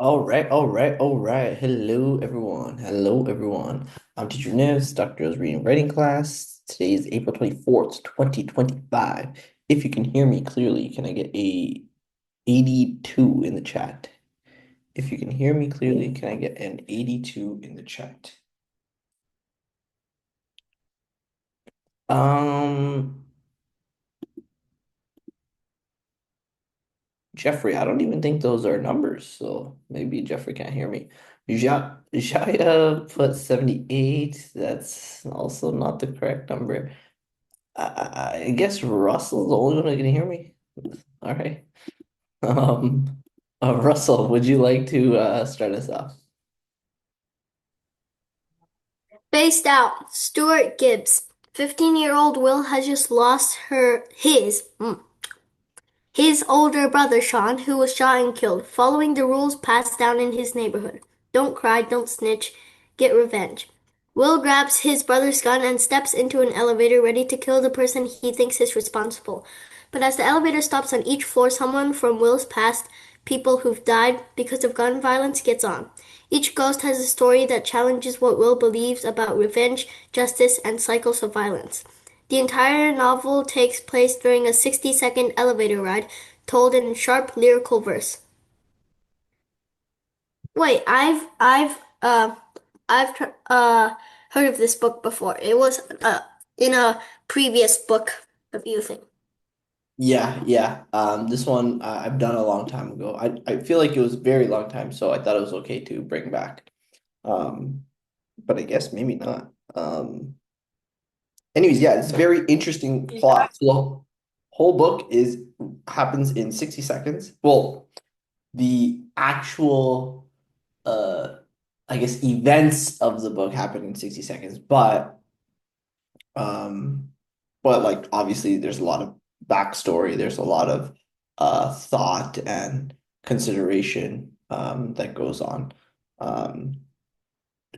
All right. Hello, everyone. Hello, everyone. I'm Teacher Nivs, Dr. Joe's reading and writing class. Today is April 24th, 2025. If you can hear me clearly, can I get a 82 in the chat? If you can hear me clearly, can I get an 82 in the chat? Um, Jeffrey, I don't even think those are numbers, so maybe Jeffrey can't hear me. Jaya put 78. That's also not the correct number. I guess Russell's the only one who can hear me. All right. Russell, would you like to start us off? Based out, Stuart Gibbs. 15-year-old Will has just lost his older brother Sean, who was shot and killed, following the rules passed down in his neighborhood. Don't cry, don't snitch, get revenge. Will grabs his brother's gun and steps into an elevator ready to kill the person he thinks is responsible. But as the elevator stops on each floor, someone from Will's past, people who've died because of gun violence, gets on. Each ghost has a story that challenges what Will believes about revenge, justice, and cycles of violence. The entire novel takes place during a 60-second elevator ride told in sharp lyrical verse. Wait, I've heard of this book before. It was in a previous book review thing. Yeah. This one I've done a long time ago. I feel like it was a very long time, so I thought it was okay to bring back. Um, but I guess maybe not. Anyways, yeah, it's a very interesting plot. So the whole book is happens in 60 seconds. Well, the actual I guess events of the book happen in 60 seconds, um but like obviously there's a lot of backstory, there's a lot of thought and consideration that goes um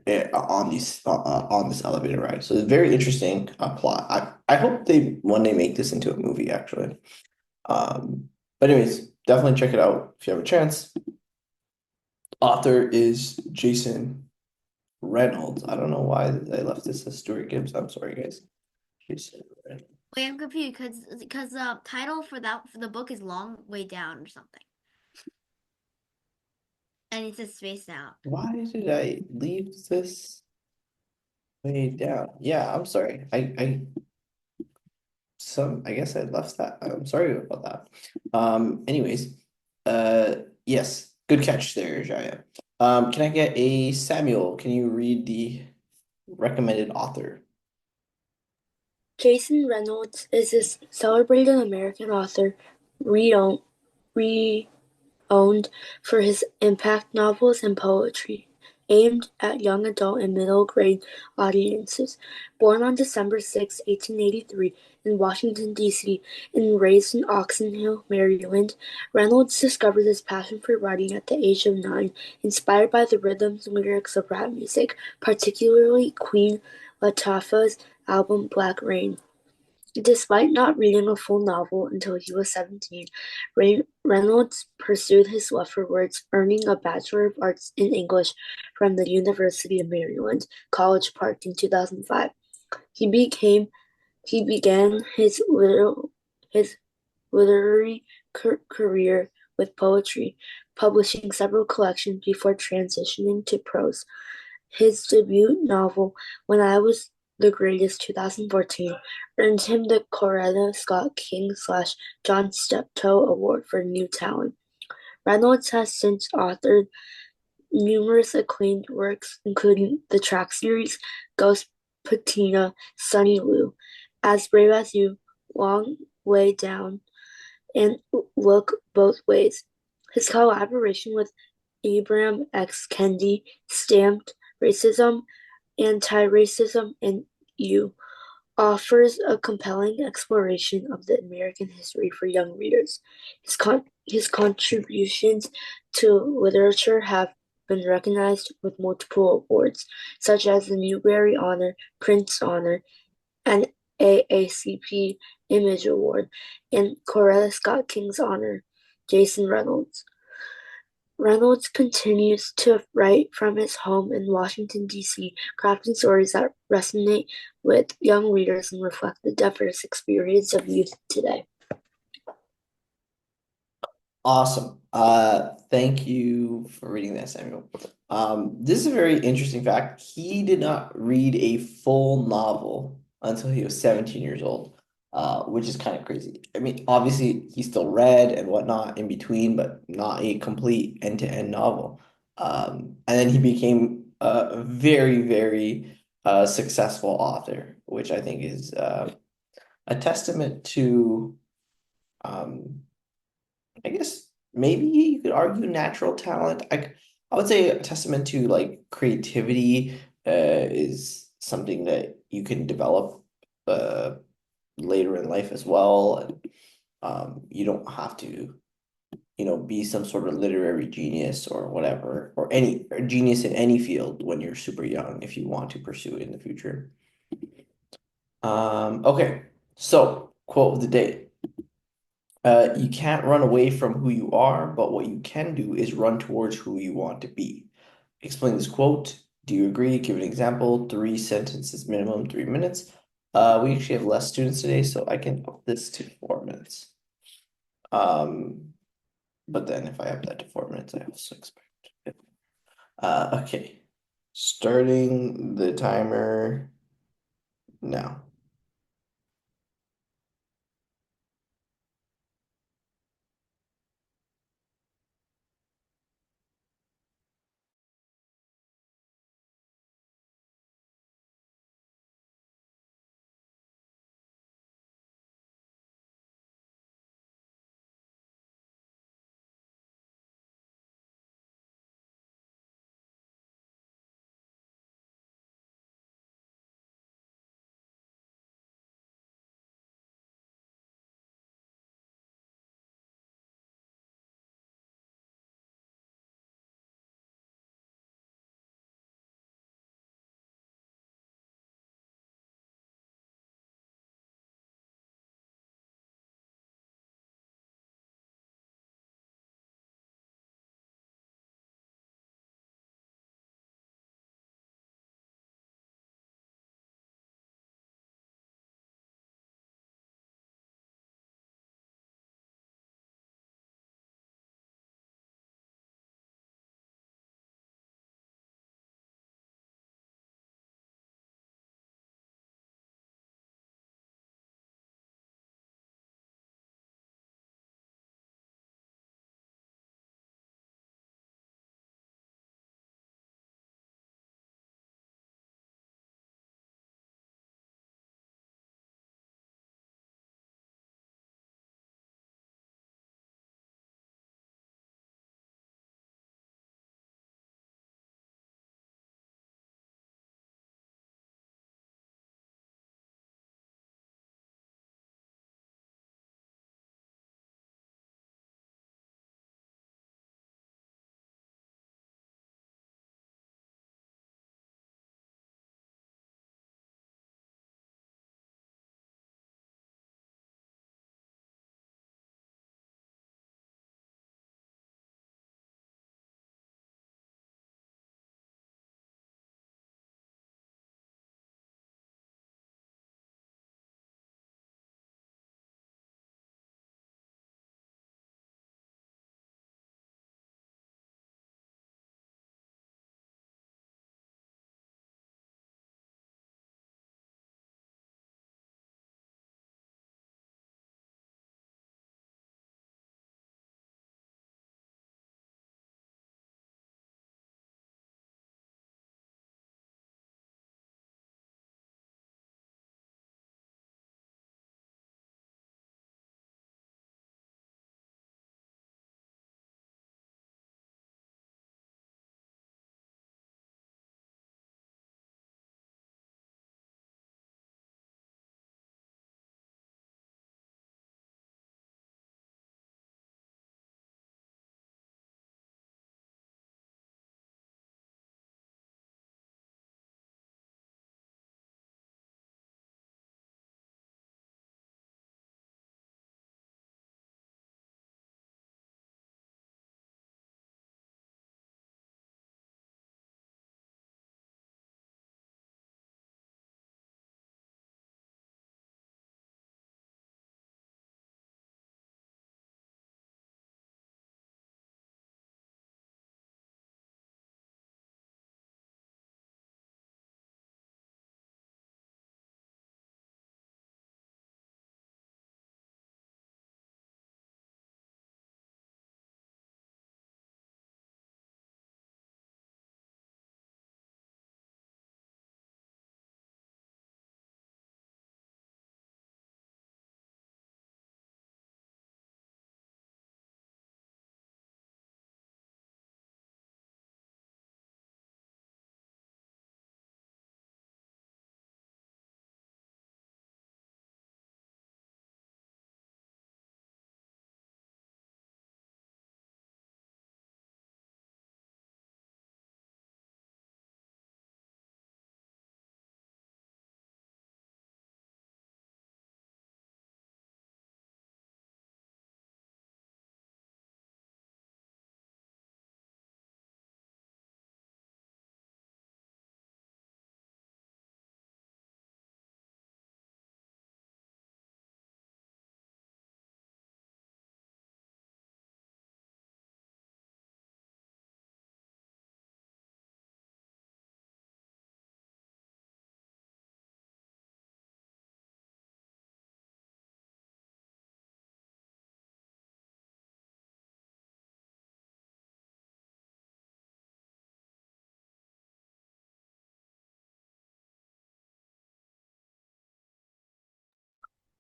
on this elevator ride. So it's a very interesting plot. I hope they one day make this into a movie actually. But anyways, definitely check it out if you have a chance. Author is Jason Reynolds. I don't know why I left this as Stuart Gibbs. I'm sorry, guys. Jason Reynolds. Wait, I'm confused because the title for the book is long way down or something, and it says spaced out. Why did I leave this way down? Yeah, I'm sorry. I guess I left that. I'm sorry about that. Anyways, yes, good catch there, Jaya. Can I get a Samuel? Can you read the recommended author? Jason Reynolds is a celebrated American author, renowned for his impact novels and poetry, aimed at young adult and middle grade audiences. Born on December 6, 1883, in Washington, D.C., and raised in Oxon Hill, Maryland, Reynolds discovered his passion for writing at the age of 9, inspired by the rhythms and lyrics of rap music, particularly Queen Latifah's album Black Rain. Despite not reading a full novel until he was 17, Reynolds pursued his love for words, earning a Bachelor of Arts in English from the University of Maryland, College Park in 2005. He became he began his literary career with poetry, publishing several collections before transitioning to prose. His debut novel, When I Was the Greatest 2014, earned him the Coretta Scott King/John Steptoe Award for New Talent. Reynolds has since authored numerous acclaimed works, including the track series Ghost Patina, Sunny Lou, As Brave as You, Long Way Down, and Look Both Ways. His collaboration with Ibram X. Kendi stamped racism, anti-racism, and you offers a compelling exploration of the American history for young readers. His contributions to literature have been recognized with multiple awards, such as the Newbery Honor, Prince Honor, and AACP Image Award, and Coretta Scott King's Honor. Jason Reynolds. Reynolds continues to write from his home in Washington, D.C., crafting stories that resonate with young readers and reflect the diverse experience of youth today. Awesome. Thank you for reading that, Samuel. This is a very interesting fact. He did not read a full novel until he was 17 years old, which is kind of crazy. I mean, obviously, he still read and whatnot in between, but not a complete end-to-end novel. And then he became a very, very successful author, which I think is a testament to I guess maybe you could argue natural talent. I would say a testament to like creativity is something that you can develop uh, later in life as well. And you don't have to, be some sort of literary genius or whatever, or any or genius in any field when you're super young if you want to pursue it in the future. Okay, so quote of the day. You can't run away from who you are, but what you can do is run towards who you want to be. Explain this quote. Do you agree? Give an example. 3 sentences minimum, 3 minutes. We actually have less students today, so I can up this to 4 minutes. But then if I up that to 4 minutes, I also expect it. Okay. Starting the timer now.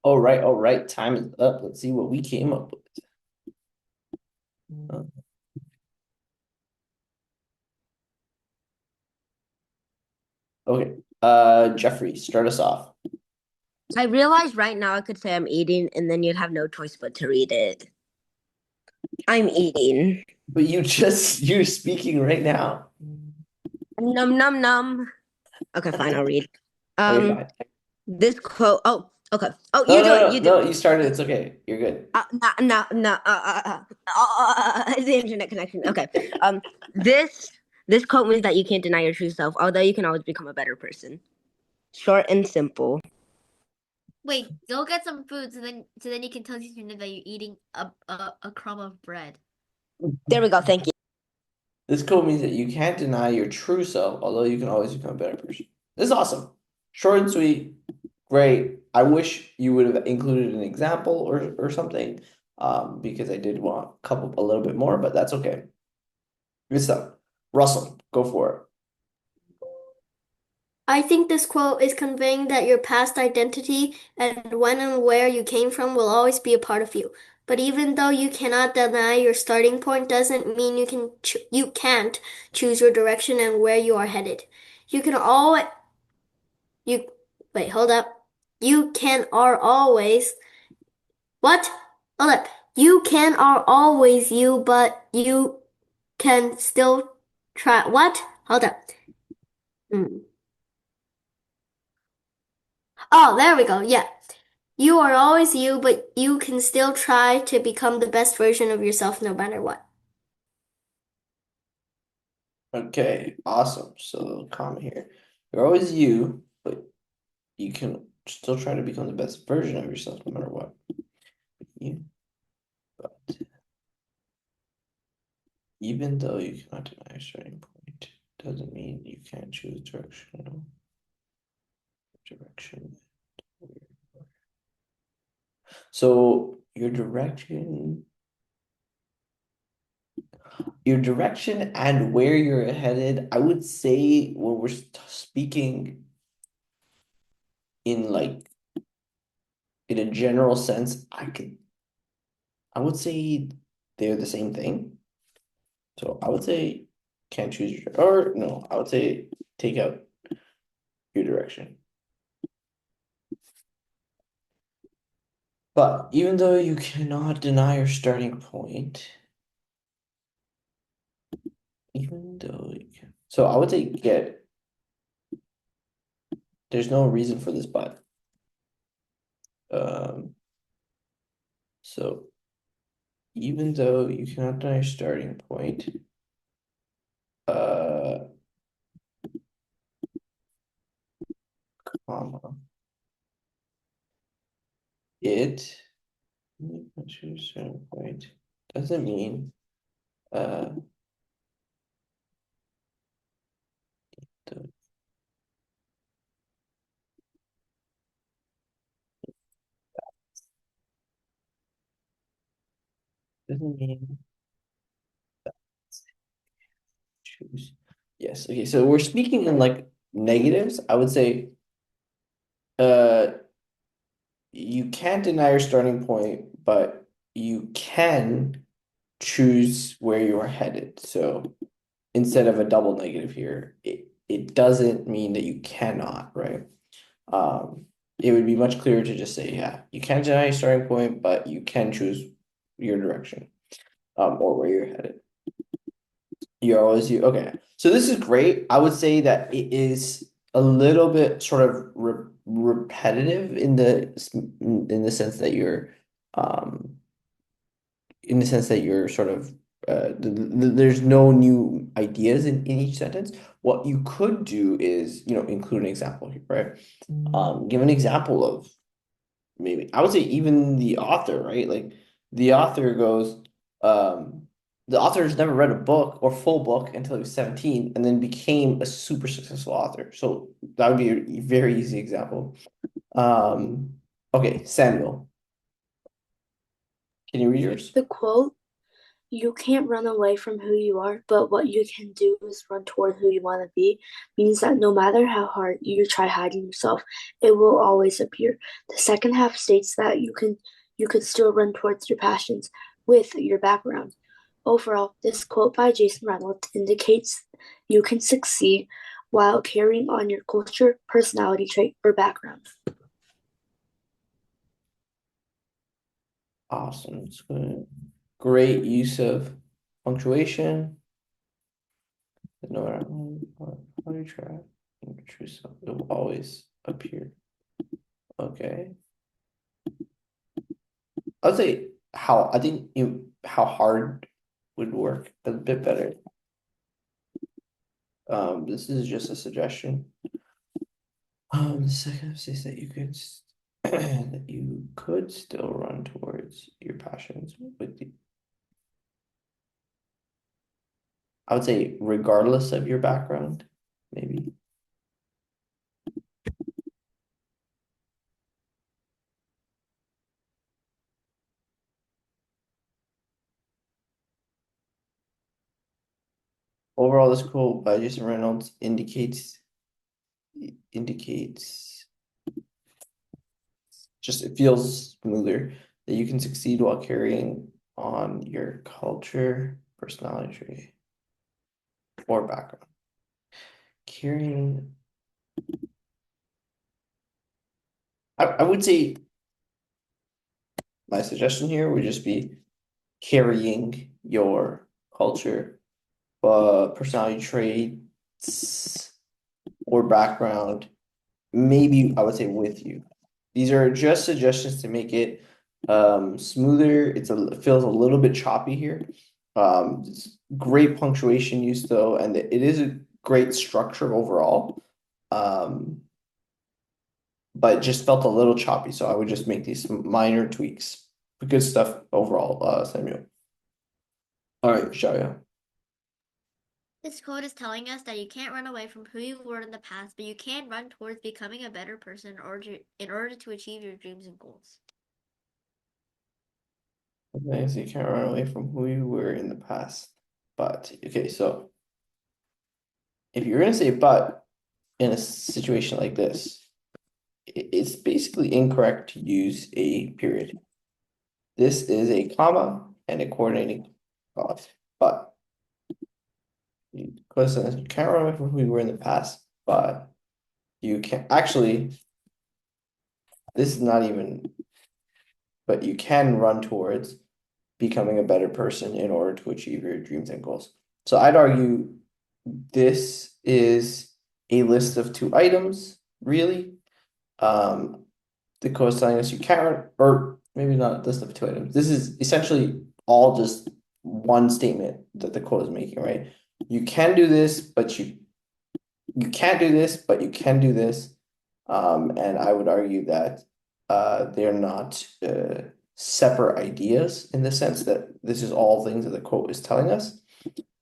All right, all right. Time is up. Let's see what we came up with. Okay. Jeffrey, start us off. I realize right now I could say I'm eating, and then you'd have no choice but to read it. I'm eating. But you're speaking right now. Num num num. Okay, fine, I'll read. Okay, fine. This quote. Oh, okay. Oh, No, you do no, it. no, You do no, it. you started. It's okay. You're good. No. It's the internet connection. Okay. This quote means that you can't deny your true self, although you can always become a better person. Short and simple. Wait, go get some food so then you can tell teacher that you're eating a crumb of bread. There we go. Thank you. This quote means that you can't deny your true self, although you can always become a better person. This is awesome. Short and sweet. Great. I wish you would have included an example or something, because I did want a little bit more, but that's okay. Good stuff. Russell, go for it. I think this quote is conveying that your past identity and when and where you came from will always be a part of you. But even though you cannot deny your starting point, doesn't mean you can't choose your direction and where you are headed. You can always you wait, hold up. You can are always what? Hold up. You can are always you, but you can still try what? Hold up. Hmm. Oh, there we go. Yeah. You are always you, but you can still try to become the best version of yourself no matter what. Okay, awesome. So comment here. You're always you, but you can still try to become the best version of yourself no matter what. You, but even though you cannot deny a starting point, doesn't mean you can't choose direction. So your direction and where you're headed, I would say when we're speaking in like in a general sense, I would say they're the same thing. So I would say can't choose or no, I would say take out your direction. But even though you cannot deny your starting point, even though you can, so I would say there's no reason for this but. So even though you cannot deny your starting point, comma, it starting point doesn't mean the- doesn't mean choose. Yes, okay, so we're speaking in like negatives. I would say you can't deny your starting point, but you can choose where you are headed. So instead of a double negative here, it doesn't mean that you cannot, right? It would be much clearer to just say, yeah, you can't deny your starting point, but you can choose your direction, or where you're headed. You're always you. Okay, so this is great. I would say that it is a little bit sort of repetitive in the sense that um you're sort of there's no new ideas in each sentence. What you could do is, include an example here, right? Give an example of maybe I would say even the author, right? Like the author goes, the author has never read a book or full book until he was 17 and then became a super successful author. So that would be a very easy example. Okay, Samuel, can you read yours? The quote, You can't run away from who you are, but what you can do is run toward who you want to be. Means that no matter how hard you try hiding yourself, it will always appear. The second half states that you could still run towards your passions with your background. Overall, this quote by Jason Reynolds indicates you can succeed while carrying on your culture, personality trait, or background. Awesome. It's good. Great use of punctuation. No matter how you try, your true self, it will always appear. Okay. I'd say I think how hard would work a bit better. This is just a suggestion. The second says that you could that you could still run towards your passions with the. I would say regardless of your background, maybe. Overall, this quote by Jason Reynolds indicates just it feels smoother that you can succeed while carrying on your culture, personality trait, or background. Carrying, I would say my suggestion here would just be carrying your culture, personality traits, or background. Maybe I would say with you. These are just suggestions to make it smoother. It feels a little bit choppy here. It's great punctuation use though, and it is a great structure overall. But it just felt a little choppy, so I would just make these minor tweaks. Good stuff overall, Samuel. All right, Shaya. This quote is telling us that you can't run away from who you were in the past, but you can run towards becoming a better person in order to achieve your dreams and goals. Okay, so you can't run away from who you were in the past. But, okay, so if you're going to say but in a situation like this, it's basically incorrect to use a period. This is a comma and a coordinating clause. But because you can't run away from who you were in the past, but you can actually, this is not even, but you can run towards becoming a better person in order to achieve your dreams and goals. So I'd argue this is a list of 2 items, really. The quote is telling us you can't, or maybe not a list of 2 items. This is essentially all just one statement that the quote is making, right? You can do this, but you can't do this, but you can do this. And I would argue that they're not separate ideas in the sense that this is all things that the quote is telling us.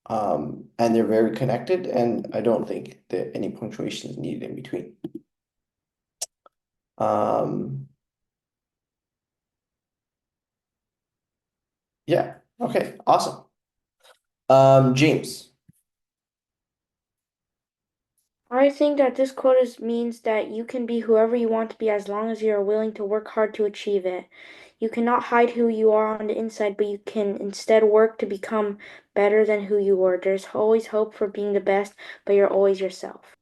And they're very connected, and I don't think that any punctuation is needed in between. Yeah, okay, awesome. James. I think that this quote means that you can be whoever you want to be as long as you are willing to work hard to achieve it. You cannot hide who you are on the inside, but you can instead work to become better than who you were. There's always hope for being the best, but you're always yourself.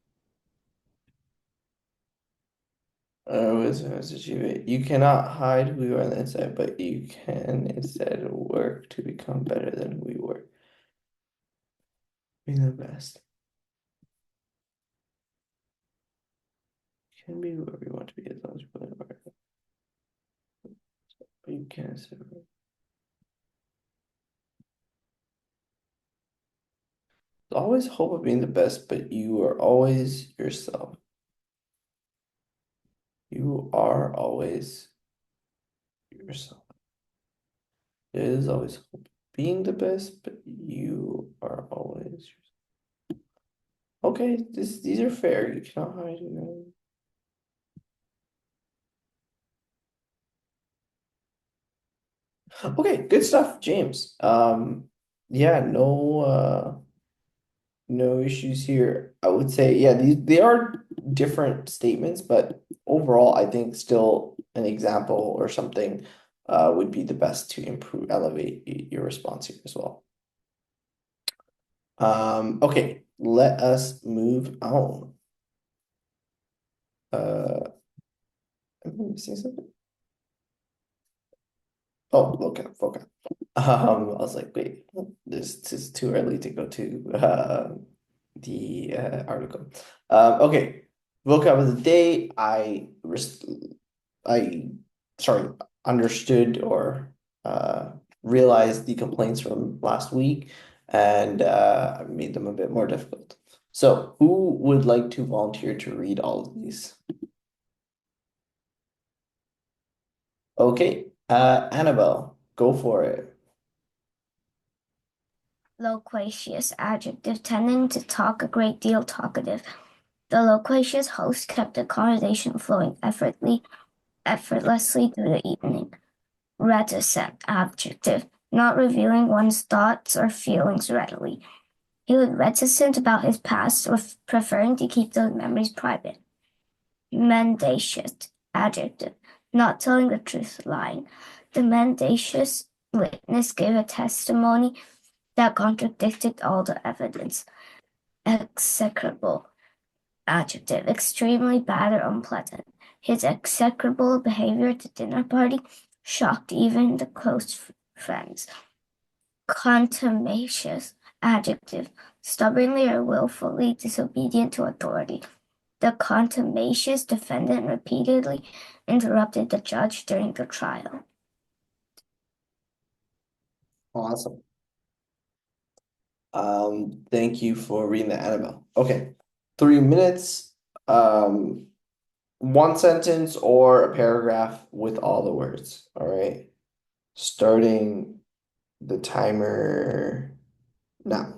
Achieve it. You cannot hide who you are on the inside, but you can instead work to become better than who you were. Being the best. You can be whoever you want to be as long as you're willing to work. But you can't instead work. There's always hope of being the best, but you are always yourself. You are always yourself. There is always hope of being the best, but you are always yourself. Okay, these are fair. You cannot hide it. Okay, good stuff, James. Yeah, no issues here. I would say, yeah, they are different statements, but overall, I think still an example or something would be the best to improve, elevate your response here as well. Okay, let us move on. Am I missing something? Oh, okay. I was like, wait, this is too early to go to the article. Okay, vocab of the day. I sorry, understood or realized the complaints from last week and made them a bit more difficult. So, who would like to volunteer to read all of these? Okay, Annabelle, go for it. Loquacious, adjective, tending to talk a great deal, talkative. The loquacious host kept the conversation flowing effortlessly through the evening. Reticent, adjective, not revealing one's thoughts or feelings readily. He was reticent about his past, preferring to keep those memories private. Mendacious, adjective, not telling the truth, lying. The mendacious witness gave a testimony that contradicted all the evidence. Execrable, adjective, extremely bad or unpleasant. His execrable behavior at the dinner party shocked even the close friends. Contumacious, adjective, stubbornly or willfully disobedient to authority. The contumacious defendant repeatedly interrupted the judge during the trial. Awesome. Thank you for reading the Annabelle. Okay, 3 minutes. One sentence or a paragraph with all the words. All right. Starting the timer now.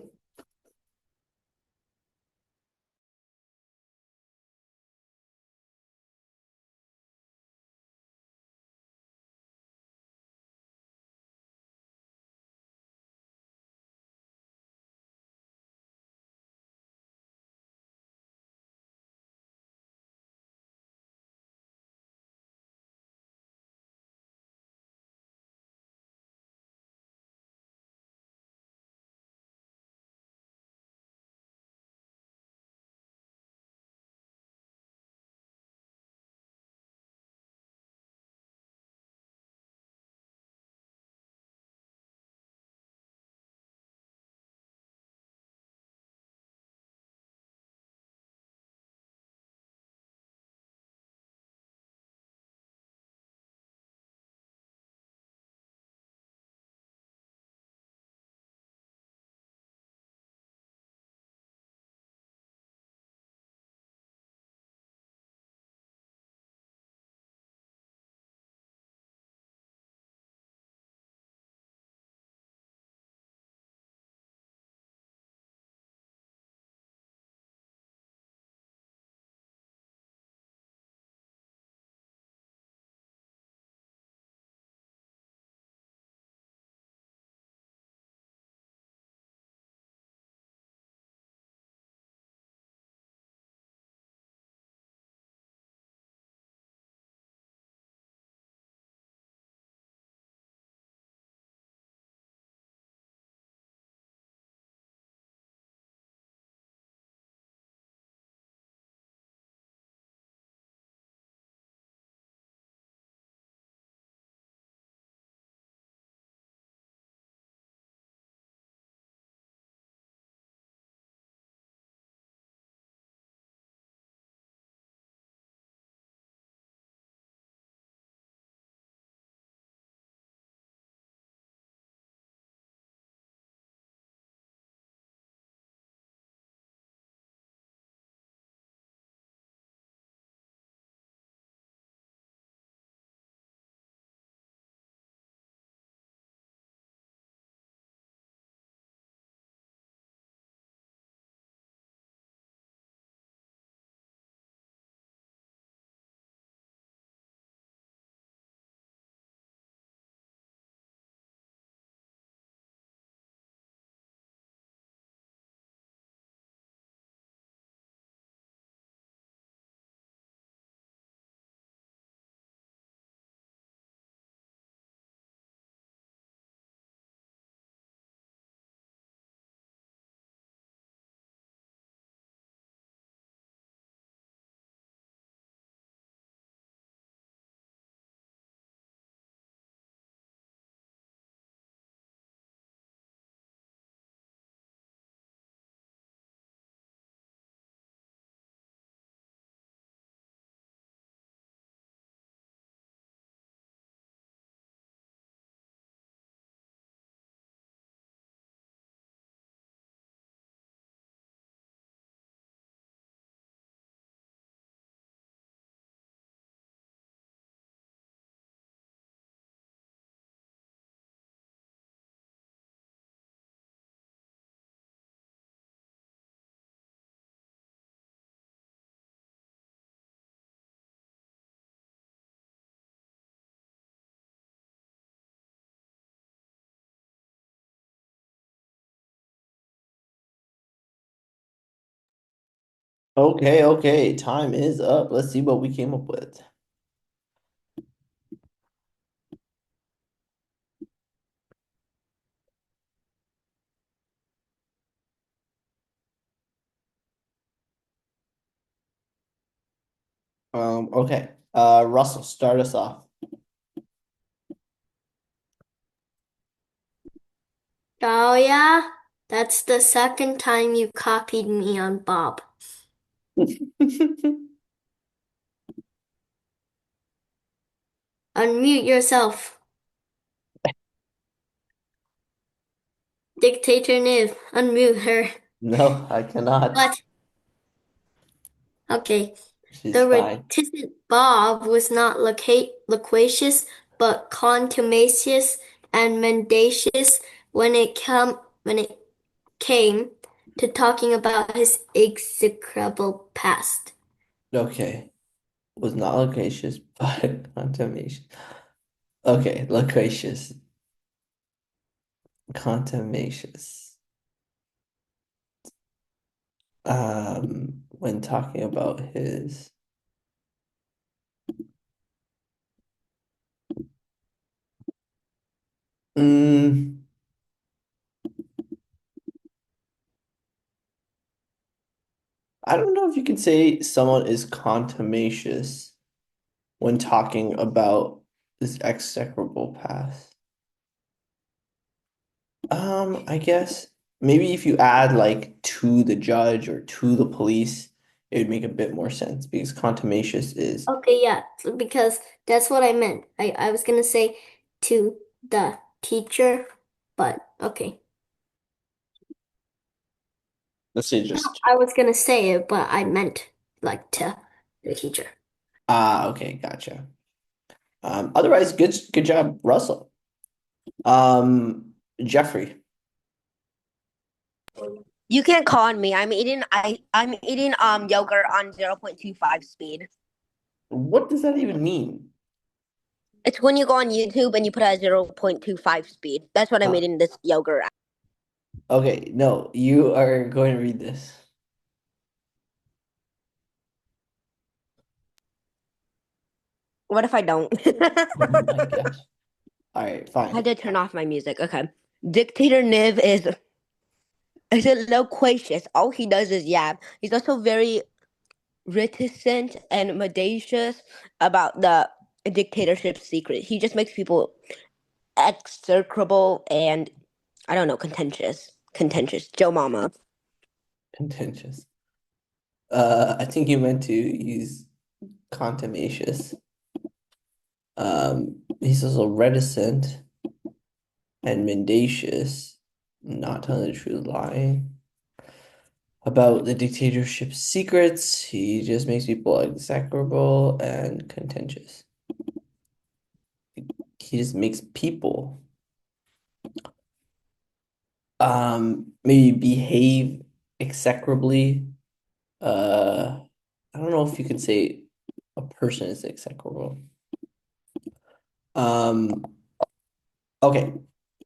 Okay. Time is up. Let's see what we came up with. Okay. Russell, start us off. Oh, yeah? That's the second time you copied me on Bob. Unmute yourself. Dictator Niv, unmute her. No, I cannot. What? Okay. She's The fine. reticent Bob was not loquacious, but contumacious and mendacious when it came to talking about his execrable past. Okay. Was not loquacious, but contumacious. Okay, loquacious. Contumacious. When talking about his mm, I don't know if you can say someone is contumacious when talking about this execrable past. I guess maybe if you add like to the judge or to the police, it would make a bit more sense because contumacious is Okay, yeah, because that's what I meant. I was gonna say to the teacher, but okay. let's say No, just I was gonna say it, but I meant like to the teacher. okay, gotcha. Otherwise, good job, Russell. Um, Jeffrey, You can't call on me. I'm eating yogurt on 0.25 speed. what does that even mean? It's when you go on YouTube and you put it at 0.25 speed. That's what I'm Uh, eating this yogurt at. okay, no, you are going to read this. What if I don't? Oh my gosh. All right, I had fine. to turn off my music. Okay. Dictator Niv is a loquacious. All he does is yap. He's also very reticent and mendacious about the dictatorship secret. He just makes people execrable and I don't know, contentious. Contentious. Joe Mama. Contentious. I think you meant to use contumacious. He's also reticent and mendacious, not telling the truth, lying about the dictatorship's secrets. He just makes people execrable and contentious. He just makes people maybe behave execrably. I don't know if you can say a person is execrable. Um, okay.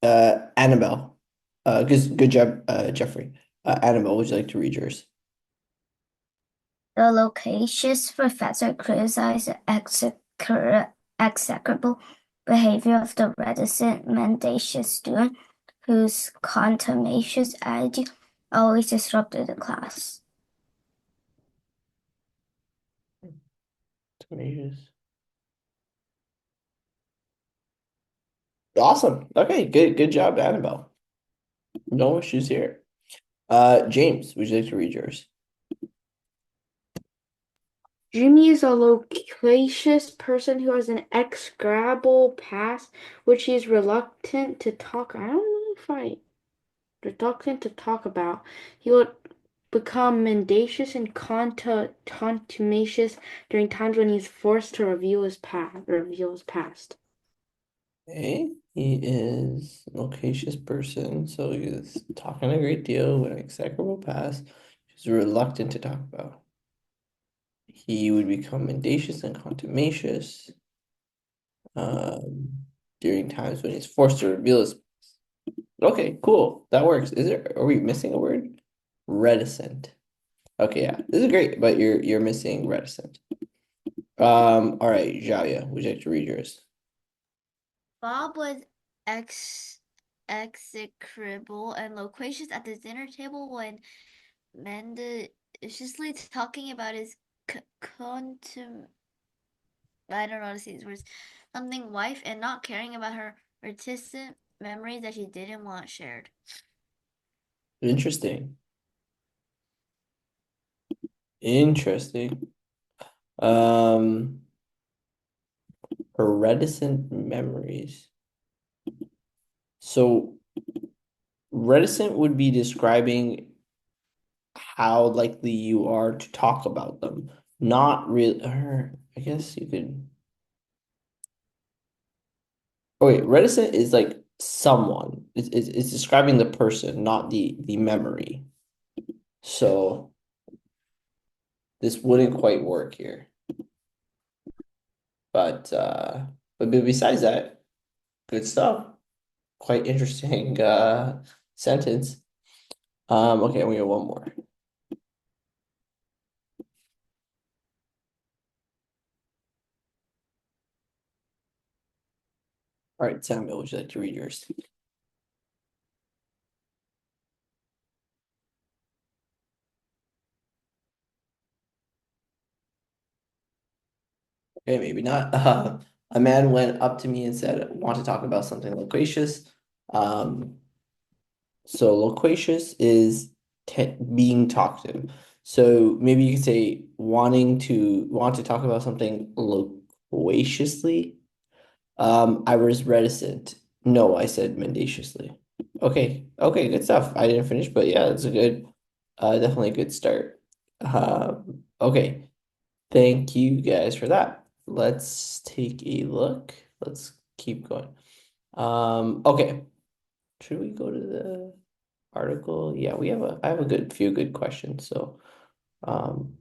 Annabelle. Good job, Jeffrey. Annabelle, would you like to read yours? The loquacious professor criticized the execrable behavior of the reticent, mendacious student whose contumacious attitude always disrupted the class. Tomatoes. Awesome. Okay, good job, Annabelle. No issues here. James, would you like to read yours? Jimmy is a loquacious person who has an execrable past, which he is reluctant to talk. I don't know if I reluctant to talk about. He will become mendacious and contumacious during times when he's forced to reveal his past. Okay, he is a loquacious person, so he's talking a great deal with an execrable past. He's reluctant to talk about. He would become mendacious and contumacious during times when he's forced to reveal his. Okay, cool. That works. Are we missing a word? Reticent. Okay, yeah, this is great, but you're missing reticent. All right, Jalia, would you like to read yours? Bob was execrable and loquacious at the dinner table when mendaciously talking about his I don't know how to say these words, something wife, and not caring about her reticent memories that she didn't want shared. Interesting. Interesting. Um, her reticent memories. So reticent would be describing how likely you are to talk about them. Not really, I guess you could. Oh wait, reticent is like someone. It's describing the person, not the memory. So this wouldn't quite work here. But besides that, good stuff. Quite interesting sentence. Okay, we got one more. All right, Samuel, would you like to read yours? Okay, maybe not. A man went up to me and said, "Want to talk about something loquacious?" Um, so loquacious is being talkative. So maybe you could say want to talk about something loquaciously. I was reticent. No, I said mendaciously. Okay, okay, good stuff. I didn't finish, but yeah, it's a good, definitely a good start. Okay, thank you guys for that. Let's take a look. Let's keep going. Okay, should we go to the article? Yeah, I have a good few good questions, um,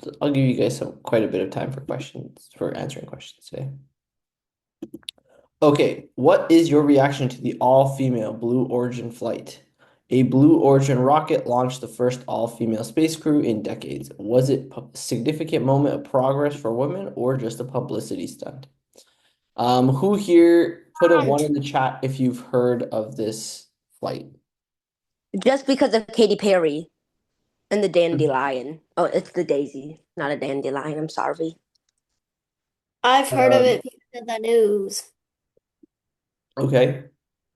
so I'll give you guys quite a bit of time for answering questions today. Okay, what is your reaction to the all-female Blue Origin flight? A Blue Origin rocket launched the first all-female space crew in decades. Was it a significant moment of progress for women or just a publicity stunt? Who here put a one in the chat if you've heard of this flight? Just because of Katy Perry and the dandelion. Oh, it's the daisy, not a dandelion. I'm sorry. I've heard of Um, it because of the news. okay,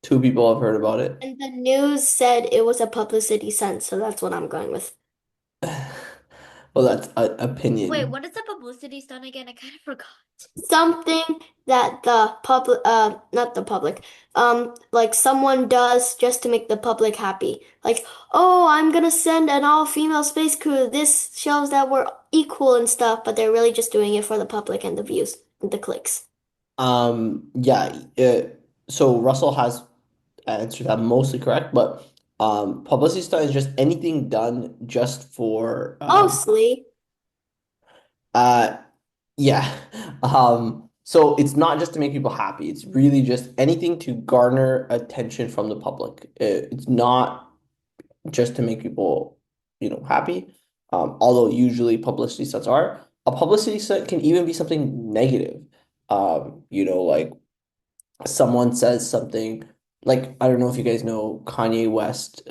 two people have heard about it. And the news said it was a publicity stunt, so that's what I'm going with. Well, that's an opinion. What is a publicity stunt again? I kind of forgot. Something that the public, not the public, like someone does just to make the public happy. Like, oh, I'm gonna send an all-female space crew. This shows that we're equal and stuff, but they're really just doing it for the public and the views and the clicks. Yeah, so Russell has answered that mostly correct, but publicity stunt is just anything done just for Mostly. uh yeah. So it's not just to make people happy. It's really just anything to garner attention from the public. It's not just to make people, happy. Although usually publicity stunts are. A publicity stunt can even be something negative. Like someone says something like, I don't know if you guys know Kanye West,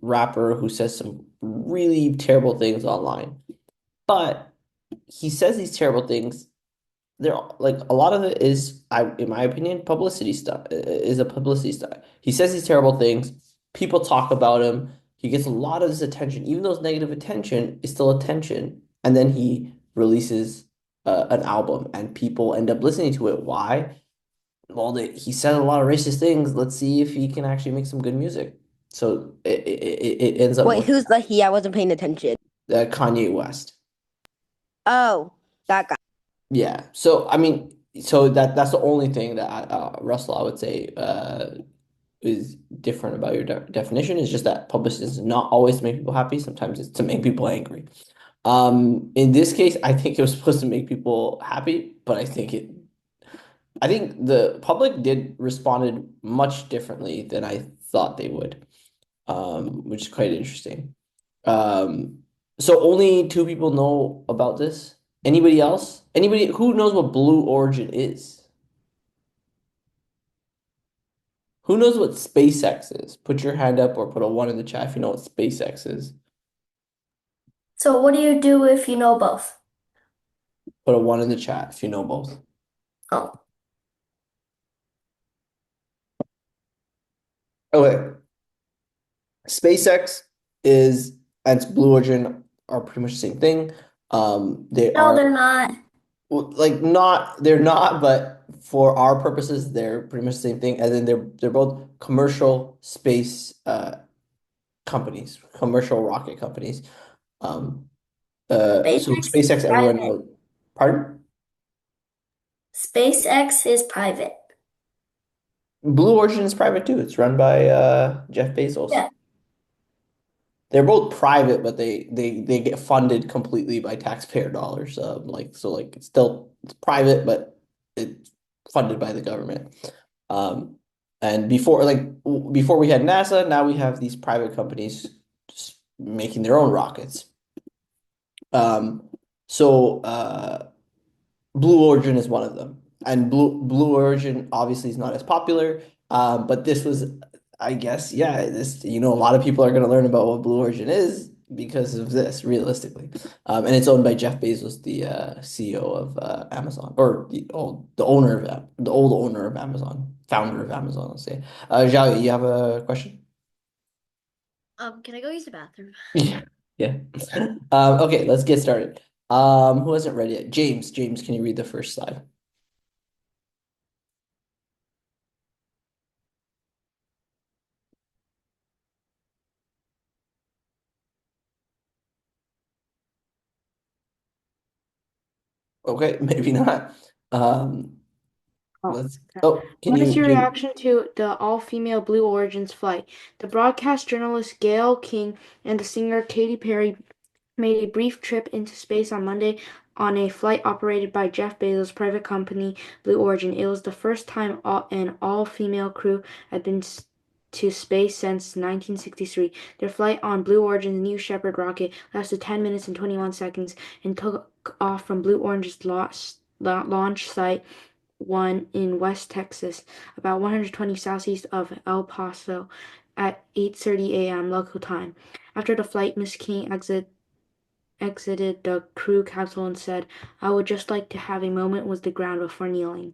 rapper who says some really terrible things online, but he says these terrible things. They're like a lot of it is, in my opinion, publicity stuff. Is a publicity stuff. He says these terrible things. People talk about him. He gets a lot of this attention, even though it's negative attention is still attention. And then he releases an album, and people end up listening to it. Why? Well, he said a lot of racist things. Let's see if he can actually make some good music. So it ends up Wait, with who's the he? I wasn't paying attention. Kanye West. Oh, that guy. Yeah. So I mean, so that's the only thing that Russell, I would say, is different about your definition is just that publicity is not always to make people happy. Sometimes it's to make people angry. In this case, I think it was supposed to make people happy, but I think the public did responded much differently than I thought they would, which is quite interesting. So only two people know about this? Anybody else? Anybody who knows what Blue Origin is? Who knows what SpaceX is? Put your hand up or put a one in the chat if you know what SpaceX is. So what do you do if you know both? Put a one in the chat if you know both. Oh, Okay. SpaceX is and Blue Origin are pretty much the same thing. They no, are they're not. like not they're not, but for our purposes, they're pretty much the same thing. And then they're both commercial space companies, commercial rocket companies. Um, so SpaceX is SpaceX, everyone private. knows. Pardon? SpaceX is private. Blue Origin is private too. It's run by Jeff Bezos. Yeah. They're both private, but they get funded completely by taxpayer dollars. Like it's private, but it's funded by the government. Um, and before we had NASA, now we have these private companies just making their own rockets. Um, so Blue Origin is one of them, and Blue Origin obviously is not as popular. But this was, I guess, yeah, this a lot of people are going to learn about what Blue Origin is because of this, realistically. And it's owned by Jeff Bezos, the CEO of Amazon, or the old owner of Amazon, founder of Amazon, let's say. Zhao, you have a question? Can I go use the bathroom? Yeah. Yeah. Okay, let's get started. Who hasn't read yet? James, can you read the first slide? Okay, maybe not. Um, Oh, let's. okay. Oh, can What is you, your James? reaction to the all-female Blue Origins flight? The broadcast journalist Gail King and the singer Katy Perry made a brief trip into space on Monday on a flight operated by Jeff Bezos' private company, Blue Origin. It was the first time an all-female crew had been to space since 1963. Their flight on Blue Origin's New Shepard rocket lasted 10 minutes and 21 seconds and took off from Blue Origin's launch site one in West Texas, about 120 southeast of El Paso, at 8:30 a.m. local time. After the flight, Miss King exited the crew capsule and said, "I would just like to have a moment with the ground before kneeling."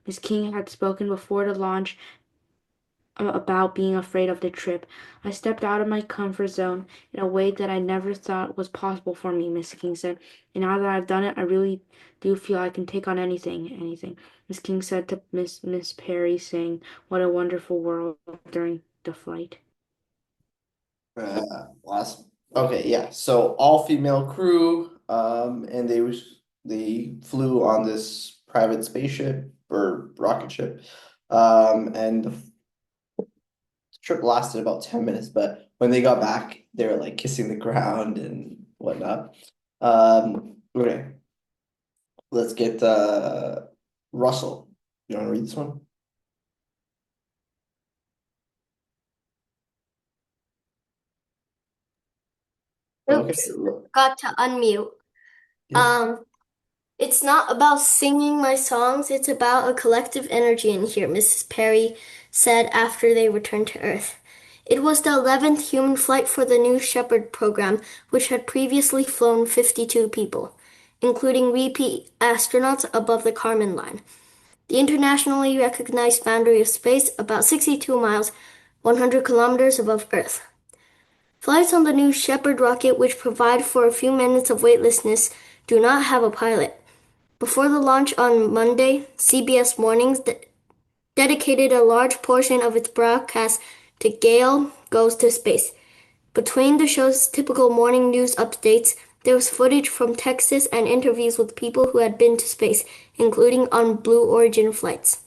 Miss King had spoken before the launch about being afraid of the trip. "I stepped out of my comfort zone in a way that I never thought was possible for me," Miss King said. "And now that I've done it, I really do feel I can take on anything." Miss King said to Miss Perry, saying, "What a wonderful world," during the flight. Last. Okay, yeah. So all female crew. And they flew on this private spaceship or rocket ship. And the trip lasted about 10 minutes, but when they got back, they were like kissing the ground and whatnot. Okay, let's get Russell. You want to read this one? Okay. Oops, got to unmute. Yeah. Um, it's not about singing my songs, it's about a collective energy in here, Mrs. Perry said after they returned to Earth. It was the 11th human flight for the New Shepard program, which had previously flown 52 people, including repeat astronauts above the Kármán line, the internationally recognized boundary of space about 62 miles, 100 kilometers above Earth. Flights on the New Shepard rocket, which provide for a few minutes of weightlessness, do not have a pilot. Before the launch on Monday, CBS Mornings dedicated a large portion of its broadcast to Gale Goes to Space. Between the show's typical morning news updates, there was footage from Texas and interviews with people who had been to space, including on Blue Origin flights.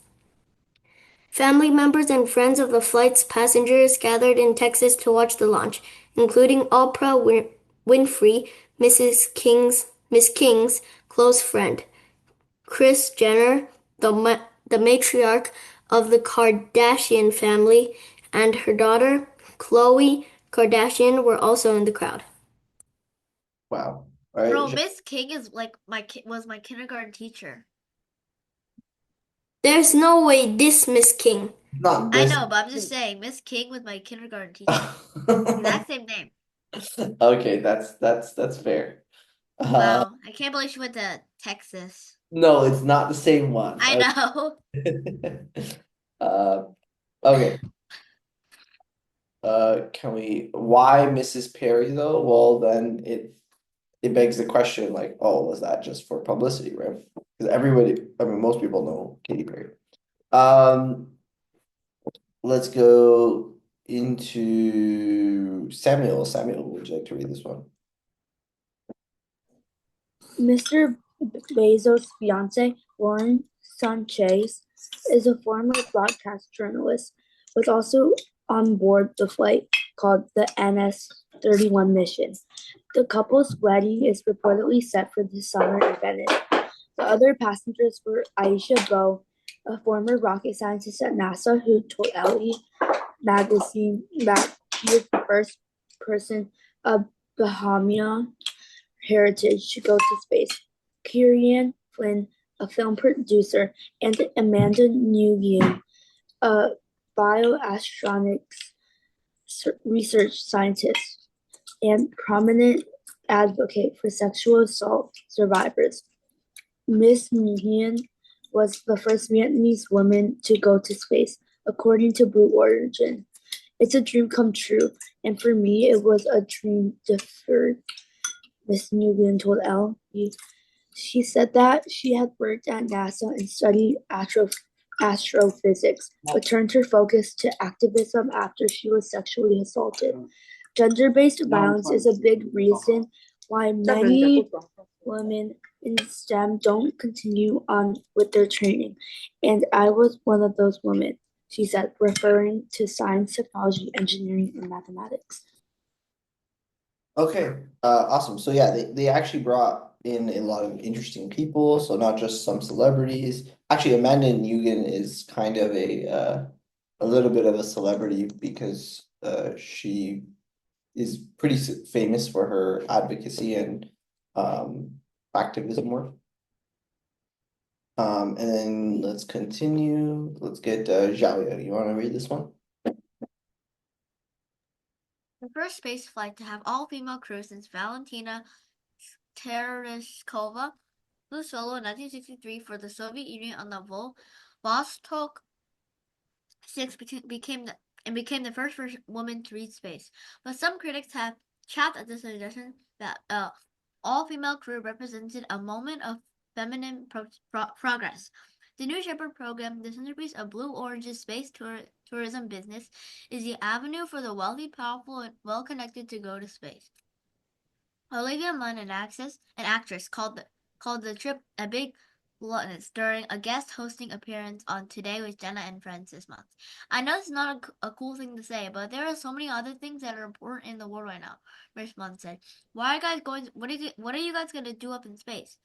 Family members and friends of the flight's passengers gathered in Texas to watch the launch, including Oprah Winfrey, Miss King's close friend. Kris Jenner, the matriarch of the Kardashian family, and her daughter, Khloe Kardashian, were also in the crowd. Wow. All right. Bro, Miss King is like was my kindergarten teacher. There's no way this Miss King. Not I this. know, but I'm just saying, Miss King was my kindergarten teacher. Exact same name. Okay, that's fair. Wow, I can't believe she went to Texas. No, it's not the same one. I know. Okay. Why Mrs. Perry though? Well, then it begs the question like, oh, was that just for publicity, right? Because most people know Katy Perry. Let's go into Samuel. Samuel, would you like to read this one? Mr. Bezos' fiancée, Lauren Sanchez, is a former broadcast journalist, was also on board the flight called the NS-31 mission. The couple's wedding is reportedly set for this summer in Venice. The other passengers were Aisha Bowe, a former rocket scientist at NASA who told Elle magazine that she was the first person of Bahamian heritage to go to space. Kieran Flynn, a film producer, and Amanda Nguyen, a bioastronautics research scientist and prominent advocate for sexual assault survivors. Miss Nguyen was the first Vietnamese woman to go to space, according to Blue Origin. It's a dream come true, and for me, it was a dream deferred, Miss Nguyen told Elle. She said that she had worked at NASA and studied astrophysics, but turned her focus to activism after she was sexually assaulted. Gender-based violence is a big reason why many women in STEM don't continue on with their training, and I was one of those women, she said, referring to science, technology, engineering, and mathematics. Okay, awesome. So yeah, they actually brought in a lot of interesting people, so not just some celebrities. Actually, Amanda Nguyen is kind of a little bit of a celebrity because she is pretty famous for her advocacy and activism work. And then let's continue. Let's get Zhao. You want to read this one? The first space flight to have all-female crew since Valentina Tereshkova flew solo in 1963 for the Soviet Union on the Vostok 6 became the first woman to reach space. But some critics have chaffed at the suggestion that all-female crew represented a moment of feminine progress. The New Shepard program, the centerpiece of Blue Orange's space tourism business, is the avenue for the wealthy, powerful, and well-connected to go to space. Olivia Munn, an actress, called the trip a big gluttonous during a guest hosting appearance on Today with Jenna and Friends this month. I know it's not a cool thing to say, but there are so many other things that are important in the world right now, Miss Munn said. Why are you guys going? What are you guys going to do up in space?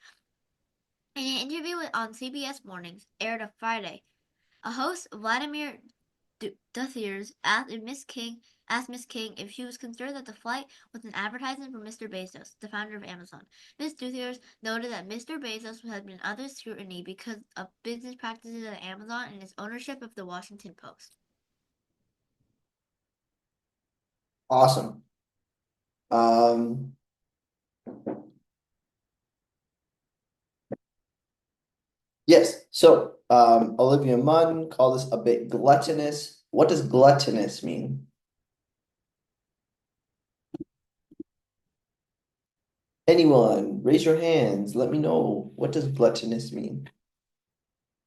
In an interview on CBS Mornings, aired on Friday, a host, Vladimir Duthers, asked Miss King if she was concerned that the flight was an advertisement for Mr. Bezos, the founder of Amazon. Ms. Duthers noted that Mr. Bezos has been under scrutiny because of business practices at Amazon and his ownership of the Washington Post. Awesome. Yes, so Olivia Munn called this a bit gluttonous. What does gluttonous mean? Anyone, raise your hands. Let me know. What does gluttonous mean?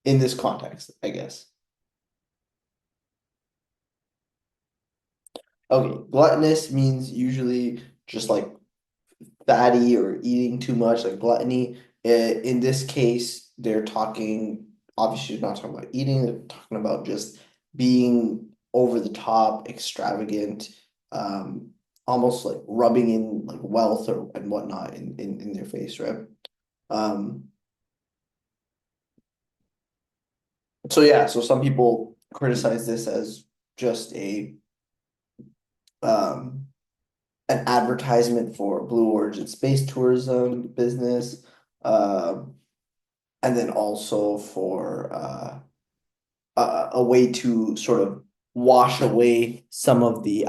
In this context, I guess. Okay, gluttonous means usually just like fatty or eating too much, like gluttony. In this case, they're talking, obviously not talking about eating, they're talking about just being over the top, extravagant, almost like rubbing in like wealth and whatnot in their face, right? So yeah, so some people criticize this as just a an advertisement for Blue Origin space tourism business, and then also for a way to sort of wash away some of the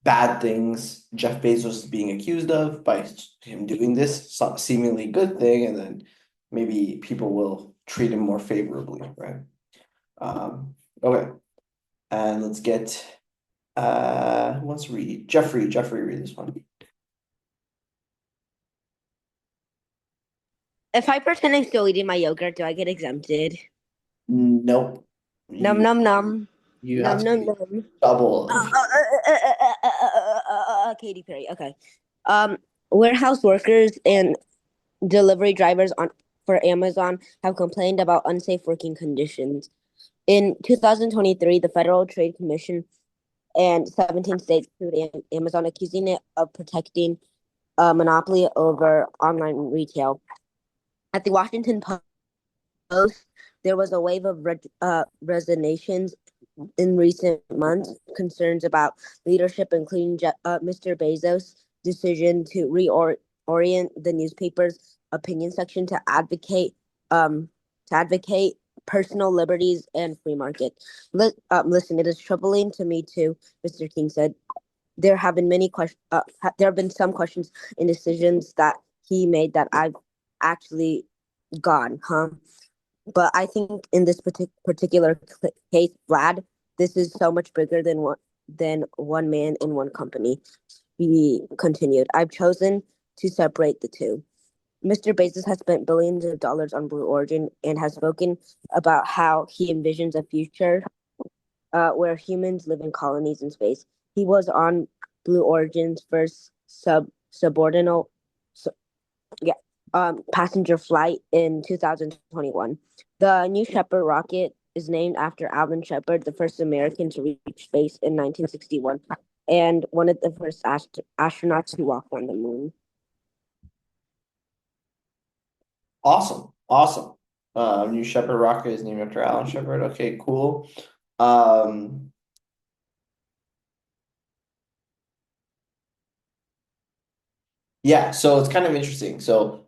bad things Jeff Bezos is being accused of by him doing this seemingly good thing, and then maybe people will treat him more favorably, right? Okay, and let's get who wants to read? Jeffrey, read this one. If I pretend I'm still eating my yogurt, do I get exempted? Nope. Num num num. You Num have num to num. double. Katy Perry. Okay. Warehouse workers and delivery drivers for Amazon have complained about unsafe working conditions. In 2023, the Federal Trade Commission and 17 states sued Amazon, accusing it of protecting a monopoly over online retail. At the Washington Post, there was a wave of resignations in recent months, concerns about leadership, including Mr. Bezos' decision to reorient the newspaper's opinion section um, to advocate personal liberties and free market. Listen, it is troubling to me too, Mr. King said. There have been many questions. There have been some questions and decisions that he made that I've actually gone, huh? But I think in this particular case, Vlad, this is so much bigger than one man in one company. He continued. I've chosen to separate the two. Mr. Bezos has spent billions of dollars on Blue Origin and has spoken about how he envisions a future where humans live in colonies in space. He was on Blue Origin's first subordinate passenger flight in 2021. The New Shepard rocket is named after Alvin Shepard, the first American to reach space in 1961, and one of the first astronauts who walked on the moon. Awesome. New Shepard rocket is named after Alan Shepard. Okay, cool. Yeah, so it's kind of interesting. So,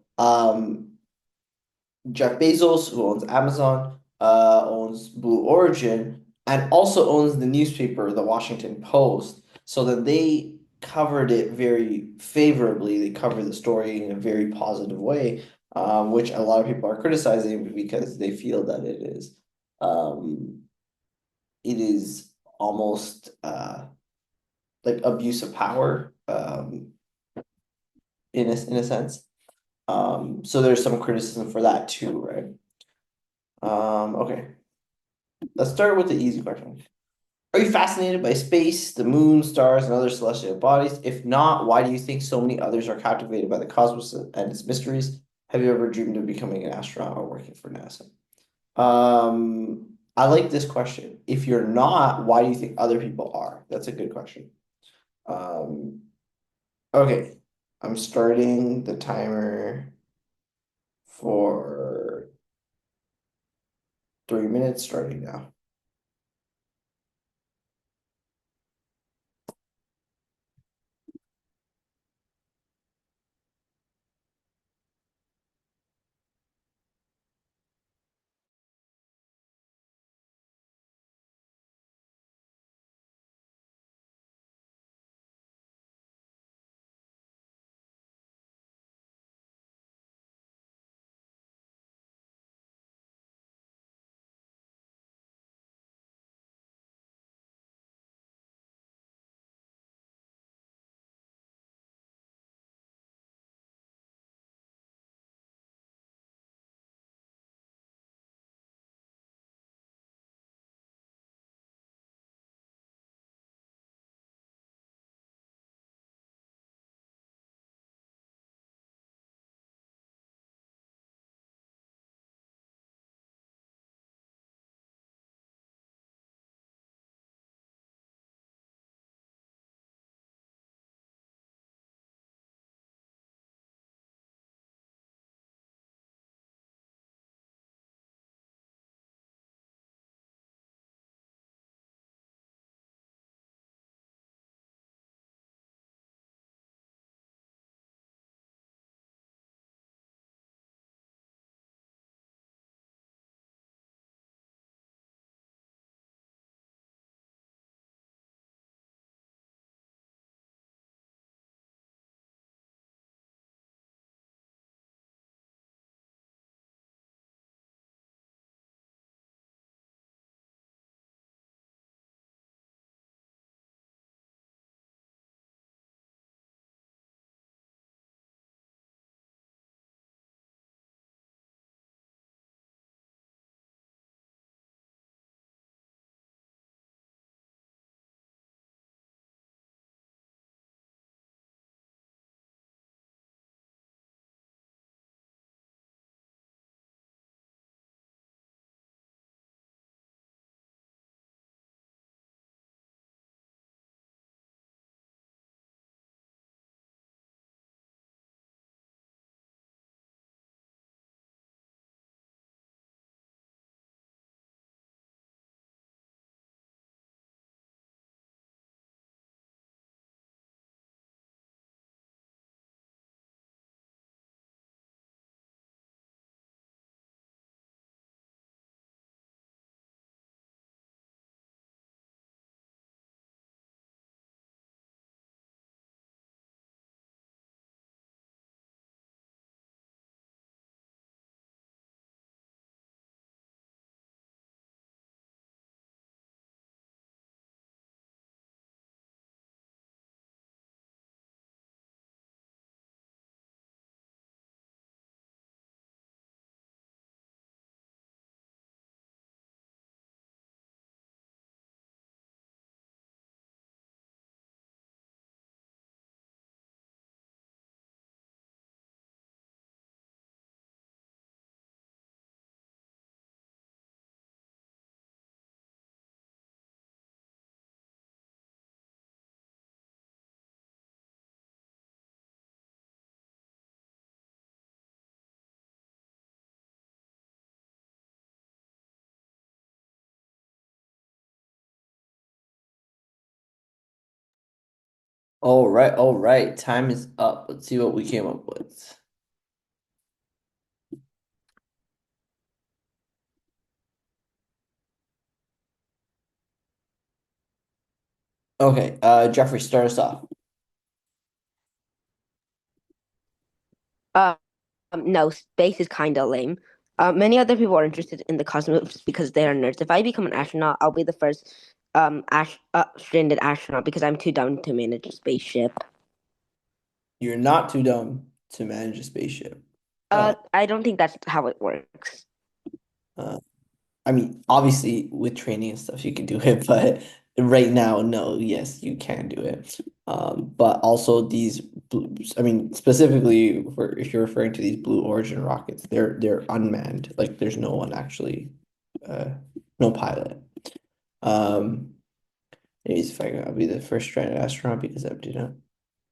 Jeff Bezos, who owns Amazon, owns Blue Origin, and also owns the newspaper, the Washington Post. So that they covered it very favorably. They covered the story in a very positive way, which a lot of people are criticizing because they feel that it is almost like abuse of power, in a sense. So there's some criticism for that too, right? Okay. Let's start with the easy question. Are you fascinated by space, the moon, stars, and other celestial bodies? If not, why do you think so many others are captivated by the cosmos and its mysteries? Have you ever dreamed of becoming an astronaut or working for NASA? I like this question. If you're not, why do you think other people are? That's a good question. Okay, I'm starting the timer for 3 minutes starting now. All right, all right. Time is up. Let's see what we came up with. Okay, Jeffrey, start us off. No, space is kind of lame. Many other people are interested in the cosmos because they are nerds. If I become an astronaut, I'll be the first stranded astronaut because I'm too dumb to manage a spaceship. You're not too dumb to manage a spaceship. I don't think that's how it works. Uh, I mean, obviously with training and stuff you can do it, but right now, no, yes, you can do it. But also I mean, specifically for if you're referring to these Blue Origin rockets, they're unmanned. Like there's no one actually, uh, no pilot. Um, Anyways, if I'll be the first stranded astronaut because I'm do not.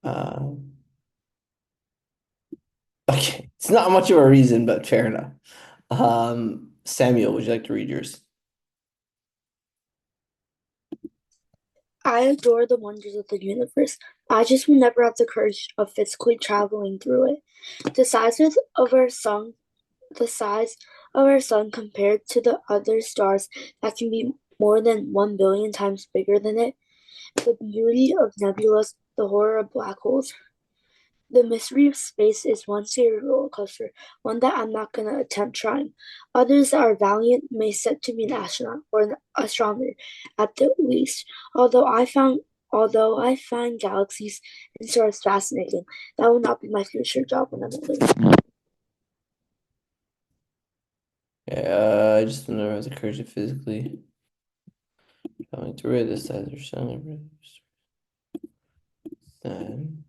Um, okay, it's not much of a reason, but fair enough. Samuel, would you like to read yours? I adore the wonders of the universe. I just will never have the courage of physically traveling through it. The size of our sun compared to the other stars that can be more than 1 billion times bigger than it. The beauty of nebulas, the horror of black holes. The mystery of space is one scary roller coaster, one that I'm not gonna attempt trying. Others that are valiant may set to be an astronaut or an astronomer at the least. Although I find galaxies and stars fascinating, that will not be my future job when I'm older. Yeah, I just don't know if the courage to physically going through it. The size or sun, then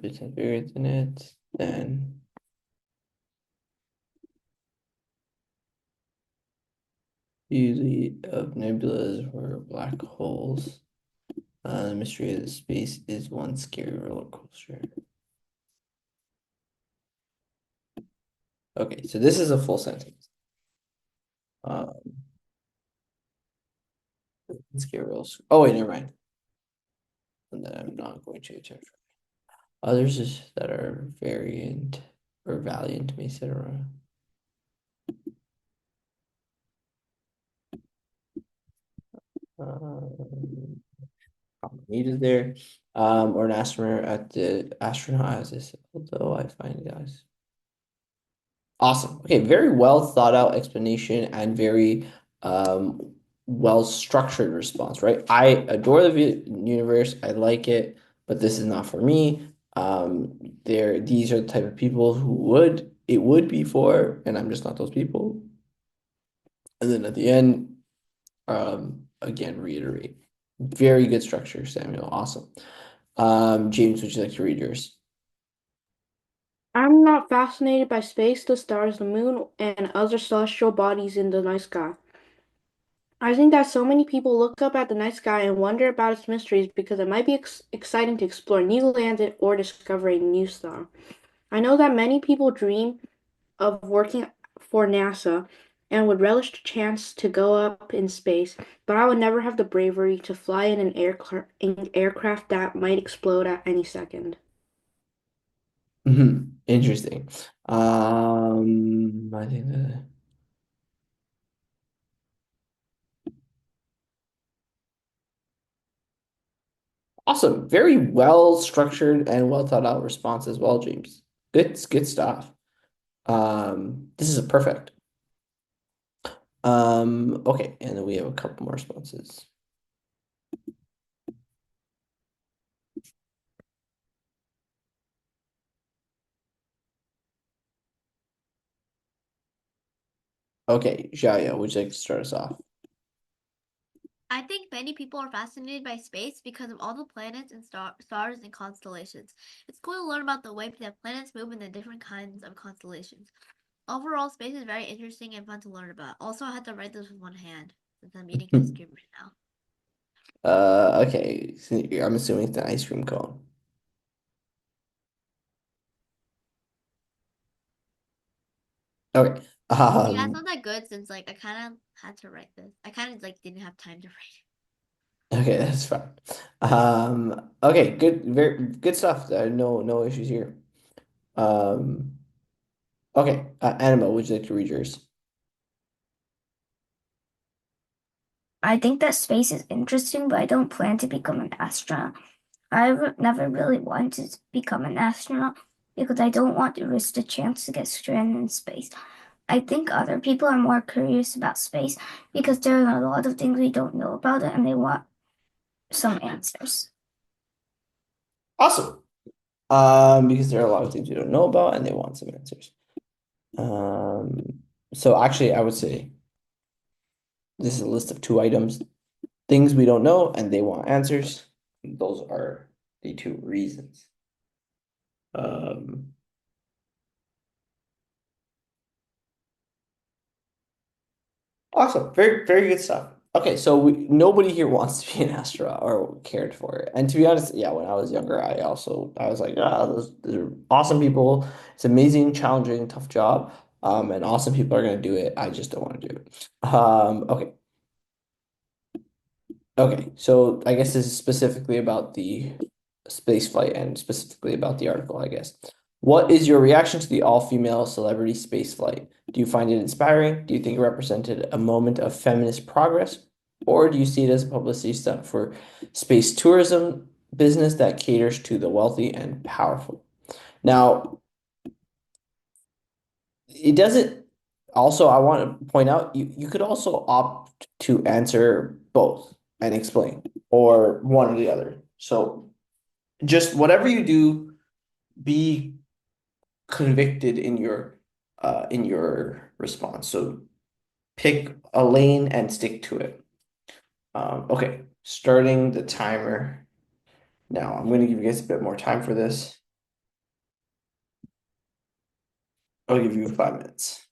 percent bigger than it, then beauty of nebulas or black holes. The mystery of the space is one scary roller coaster. Okay, so this is a full sentence. Um, scary roller. Oh wait, never mind. And then I'm not going to attempt. Others that are variant or valiant may sit around. Needed there, or an astronaut as this. Although I find guys awesome. Okay, very well thought out explanation and very well structured response. Right, I adore the universe. I like it, but this is not for me. These are the type of people who it would be for, and I'm just not those people. And then at the end, again, reiterate. Very good structure, Samuel. Awesome. James, would you like to read yours? I'm not fascinated by space, the stars, the moon, and other celestial bodies in the night sky. I think that so many people look up at the night sky and wonder about its mysteries because it might be exciting to explore new lands or discover a new star. I know that many people dream of working for NASA and would relish the chance to go up in space, but I would never have the bravery to fly in an aircraft that might explode at any second. Interesting. I think that awesome. Very well structured and well thought out response as well, James. Good stuff. This is a perfect. Okay, and then we have a couple more responses. Okay, Jaya, would you like to start us off? I think many people are fascinated by space because of all the planets and stars and constellations. It's cool to learn about the way that planets move and the different kinds of constellations. Overall, space is very interesting and fun to learn about. Also, I had to write this with one hand since I'm eating ice cream right now. Okay, so I'm assuming it's an ice cream cone. Okay. Yeah, it's not that good since like I kind of had to write this. I kind of like didn't have time to write it. Okay, that's fine. Okay, good, very good stuff. No issues here. Um, okay, Anima, would you like to read yours? I think that space is interesting, but I don't plan to become an astronaut. I've never really wanted to become an astronaut because I don't want to risk the chance to get stranded in space. I think other people are more curious about space because there are a lot of things we don't know about it and they want some answers. Awesome. Because there are a lot of things we don't know about and they want some answers. So actually, I would say this is a list of 2 items, things we don't know and they want answers. Those are the 2 reasons. Awesome. Very good stuff. Okay, so nobody here wants to be an astronaut or cared for it. And to be honest, yeah, when I was younger, I was like, those are awesome people. It's amazing, challenging, tough job. And awesome people are gonna do it. I just don't want to do it. Okay. Okay, so I guess this is specifically about the space flight and specifically about the article, I guess. What is your reaction to the all-female celebrity space flight? Do you find it inspiring? Do you think it represented a moment of feminist progress? Or do you see it as a publicity stunt for space tourism business that caters to the wealthy and powerful? Now, it doesn't also, I want to point out, you could also opt to answer both and explain, or one or the other. So just whatever you do, be convicted in your response. So pick a lane and stick to it. Okay, starting the timer now. I'm going to give you guys a bit more time for this. I'll give you 5 minutes.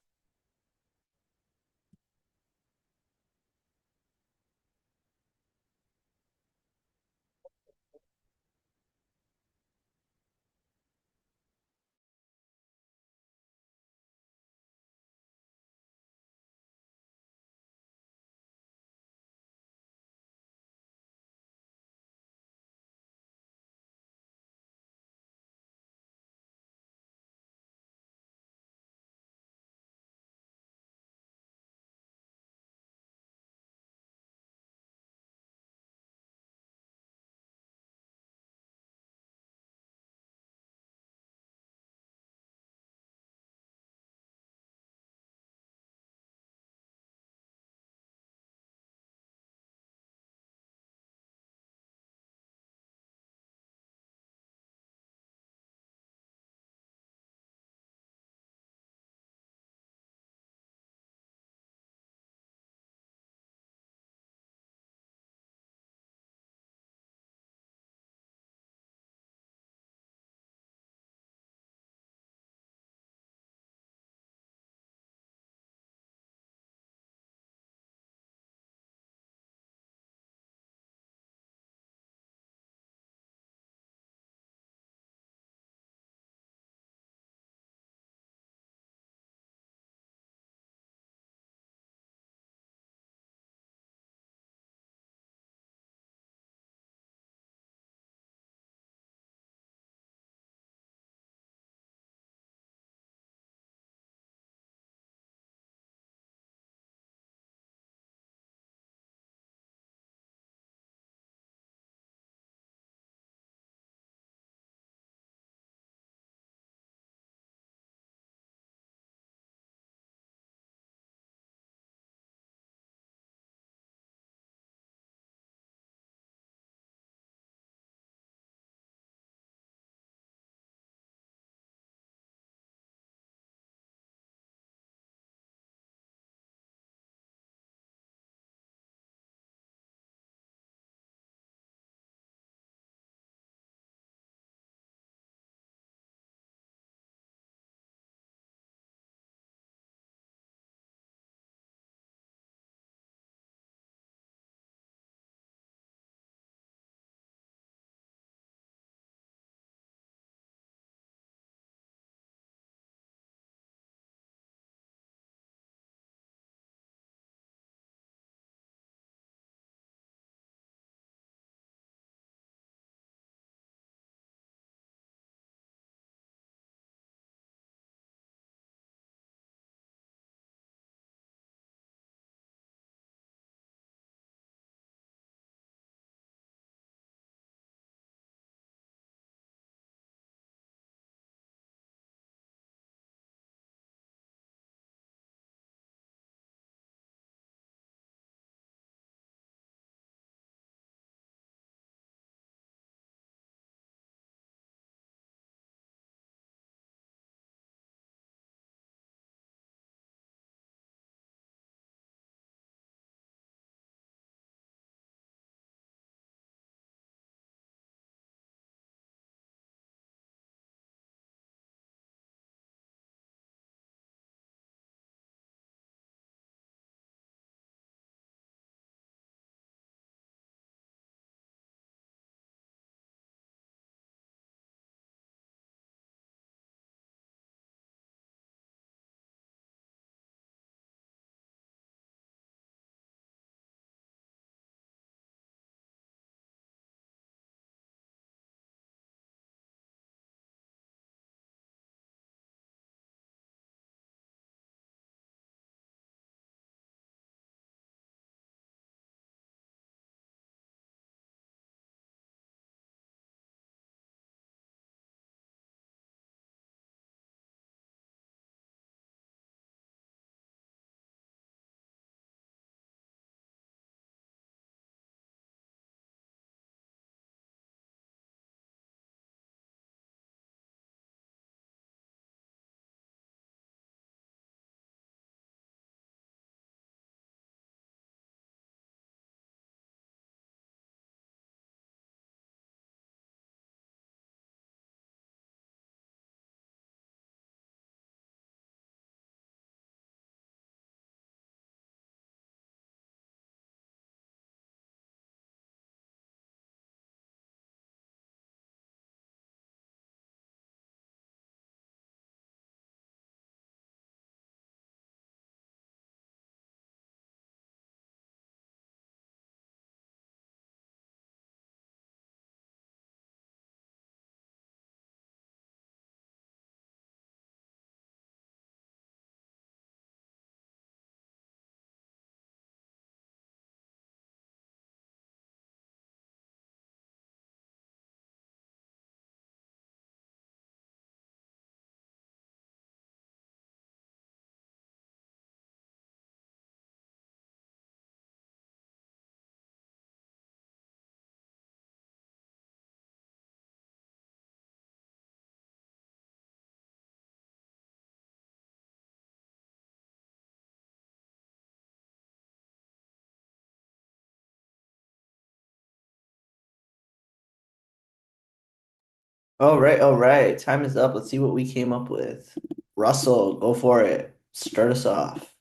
All right. Time is up. Let's see what we came up with. Russell, go for it. Start us off.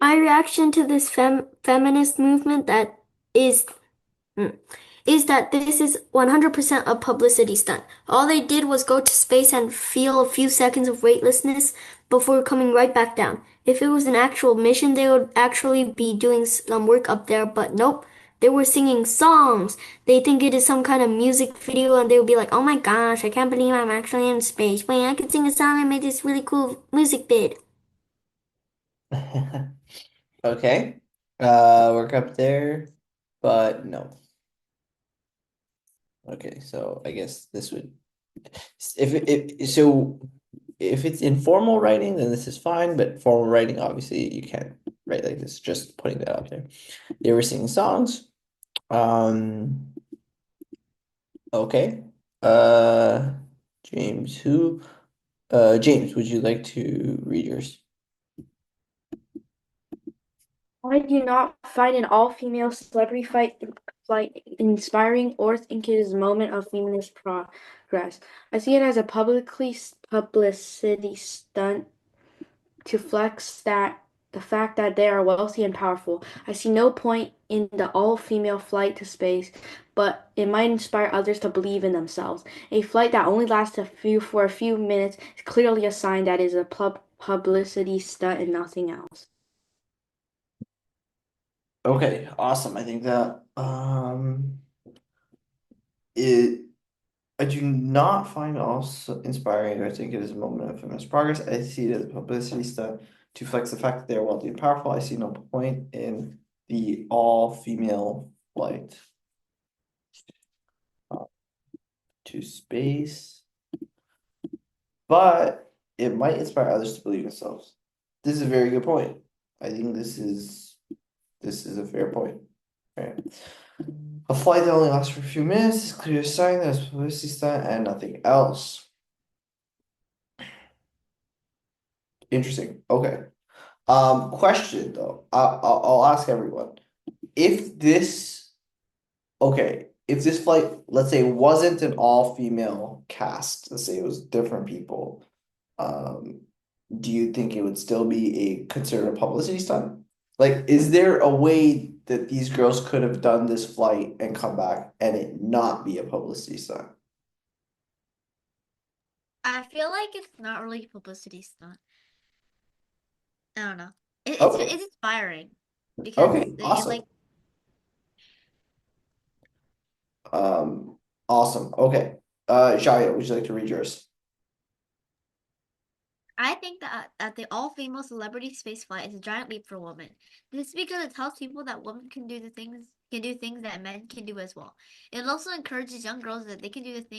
My reaction to this feminist movement is that this is 100% a publicity stunt. All they did was go to space and feel a few seconds of weightlessness before coming right back down. If it was an actual mission, they would actually be doing some work up there, but nope. They were singing songs. They think it is some kind of music video and they would be like, oh my gosh, I can't believe I'm actually in space. Wait, I could sing a song and make this really cool music vid. Okay. Work up there, but no. Okay, so I guess this would if it's informal writing, then this is fine, but formal writing, obviously you can't write like this, just putting that out there. They were singing songs. Okay. Uh James, James, would you like to read yours? I do not find an all-female celebrity flight inspiring or think it is a moment of feminist progress. I see it as a publicity stunt to flex the fact that they are wealthy and powerful. I see no point in the all-female flight to space, but it might inspire others to believe in themselves. A flight that only lasts for a few minutes is clearly a sign that it is a publicity stunt and nothing else. Okay, awesome. I think that it I do not find it also inspiring. I think it is a moment of feminist progress. I see it as a publicity stunt to flex the fact that they are wealthy and powerful. I see no point in the all-female flight to space, but it might inspire others to believe in themselves. This is a very good point. I think this is a fair point. Right. A flight that only lasts for a few minutes is a clear sign that it's a publicity stunt and nothing else. Interesting. Okay. Question though. I'll ask everyone. If this flight, let's say, wasn't an all-female cast, let's say it was different people, do you think it would still be considered a publicity stunt? Like, is there a way that these girls could have done this flight and come back and it not be a publicity stunt? I feel like it's not really a publicity stunt. I don't know. Okay. It's inspiring because Okay, they awesome. like Awesome. Okay. Jaya, would you like to read yours? I think that the all-female celebrity space flight is a giant leap for women. This is because it tells people that women can do things that men can do as well. It also encourages young girls that they can do that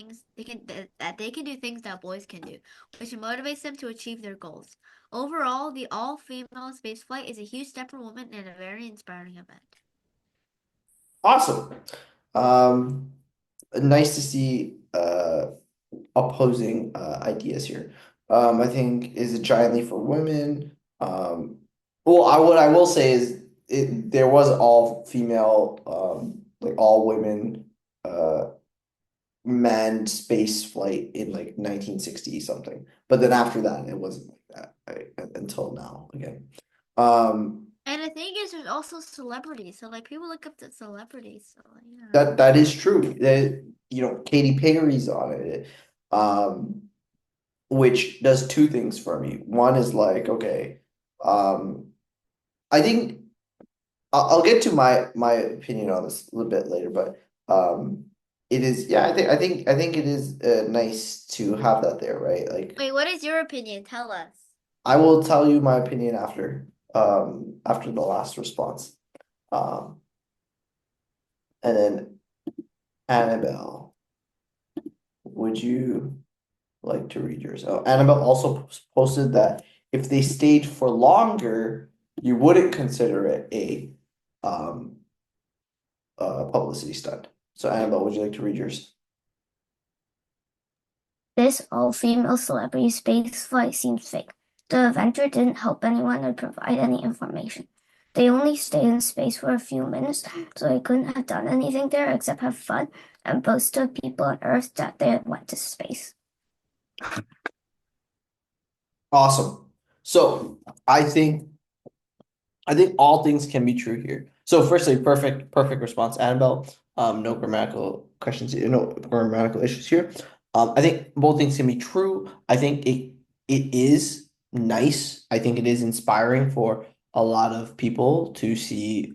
they can do things that boys can do, which motivates them to achieve their goals. Overall, the all-female space flight is a huge step for women and a very inspiring event. Awesome. Nice to see opposing ideas here. I think is a giant leap for women. What I will say is there was all female, like all women, manned space flight in like 1960 something. But then after that, it wasn't like that until now again. And the thing is, there's also celebrities. So like people look up to celebrities. So that is true. That Katy Perry's on it. Which does two things for me. One is like, okay, I think I'll get to my opinion on this a little bit later, but it is I think it is nice to have that there, right? Like wait, what is your opinion? Tell us. I will tell you my opinion after the last response. And then Annabelle, would you like to read yours? Oh, Annabelle also posted that if they stayed for longer, you wouldn't consider it a publicity stunt. So Annabelle, would you like to read yours? This all-female celebrity space flight seems fake. The adventure didn't help anyone or provide any information. They only stayed in space for a few minutes, so they couldn't have done anything there except have fun and boast to people on Earth that they had went to space. Awesome. So I think all things can be true here. So firstly, perfect response, Annabelle. No grammatical questions, no grammatical issues here. I think both things can be true. I think it is nice. I think it is inspiring for a lot of people to see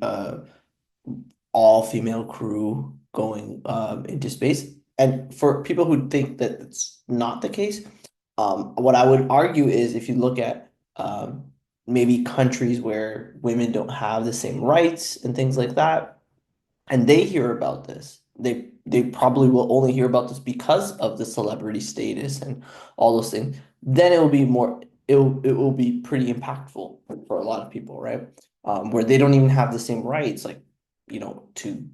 all female crew going into space. And for people who think that it's not the case, what I would argue is if you look at maybe countries where women don't have the same rights and things like that, and they hear about this, they probably will only hear about this because of the celebrity status and all those things. Then it will be pretty impactful for a lot of people, right? Where they don't even have the same rights, like to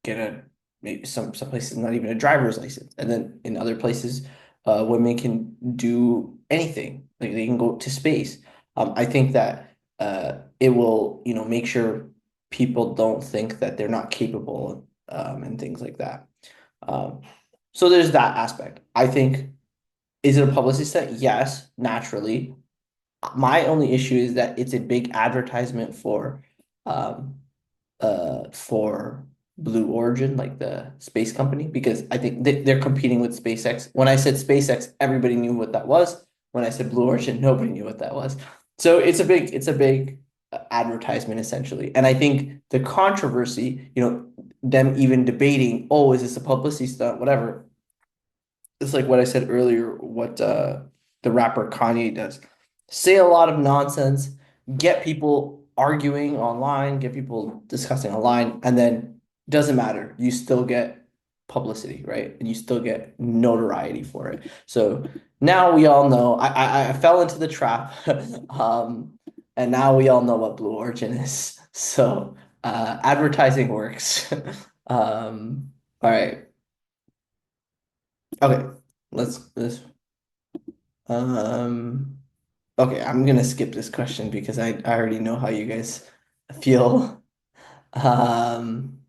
get maybe some places not even a driver's license, and then in other places, women can do anything, like they can go to space. I think that it will make sure people don't think that they're not capable and things like that. Um, so there's that aspect. I think, is it a publicity stunt? Yes, naturally. My only issue is that it's a big advertisement um, for Blue Origin, like the space company, because I think they're competing with SpaceX. When I said SpaceX, everybody knew what that was. When I said Blue Origin, nobody knew what that was. So it's a big advertisement essentially. And I think the controversy, them even debating, oh, is this a publicity stunt, whatever. It's like what I said earlier, what the rapper Kanye does. Say a lot of nonsense, get people arguing online, get people discussing online, and then doesn't matter. You still get publicity, right? And you still get notoriety for it. So now we all know I fell into the trap. And now we all know what Blue Origin is. So advertising works. All right. Okay. Let's um okay, I'm gonna skip this question because I already know how you guys feel. Um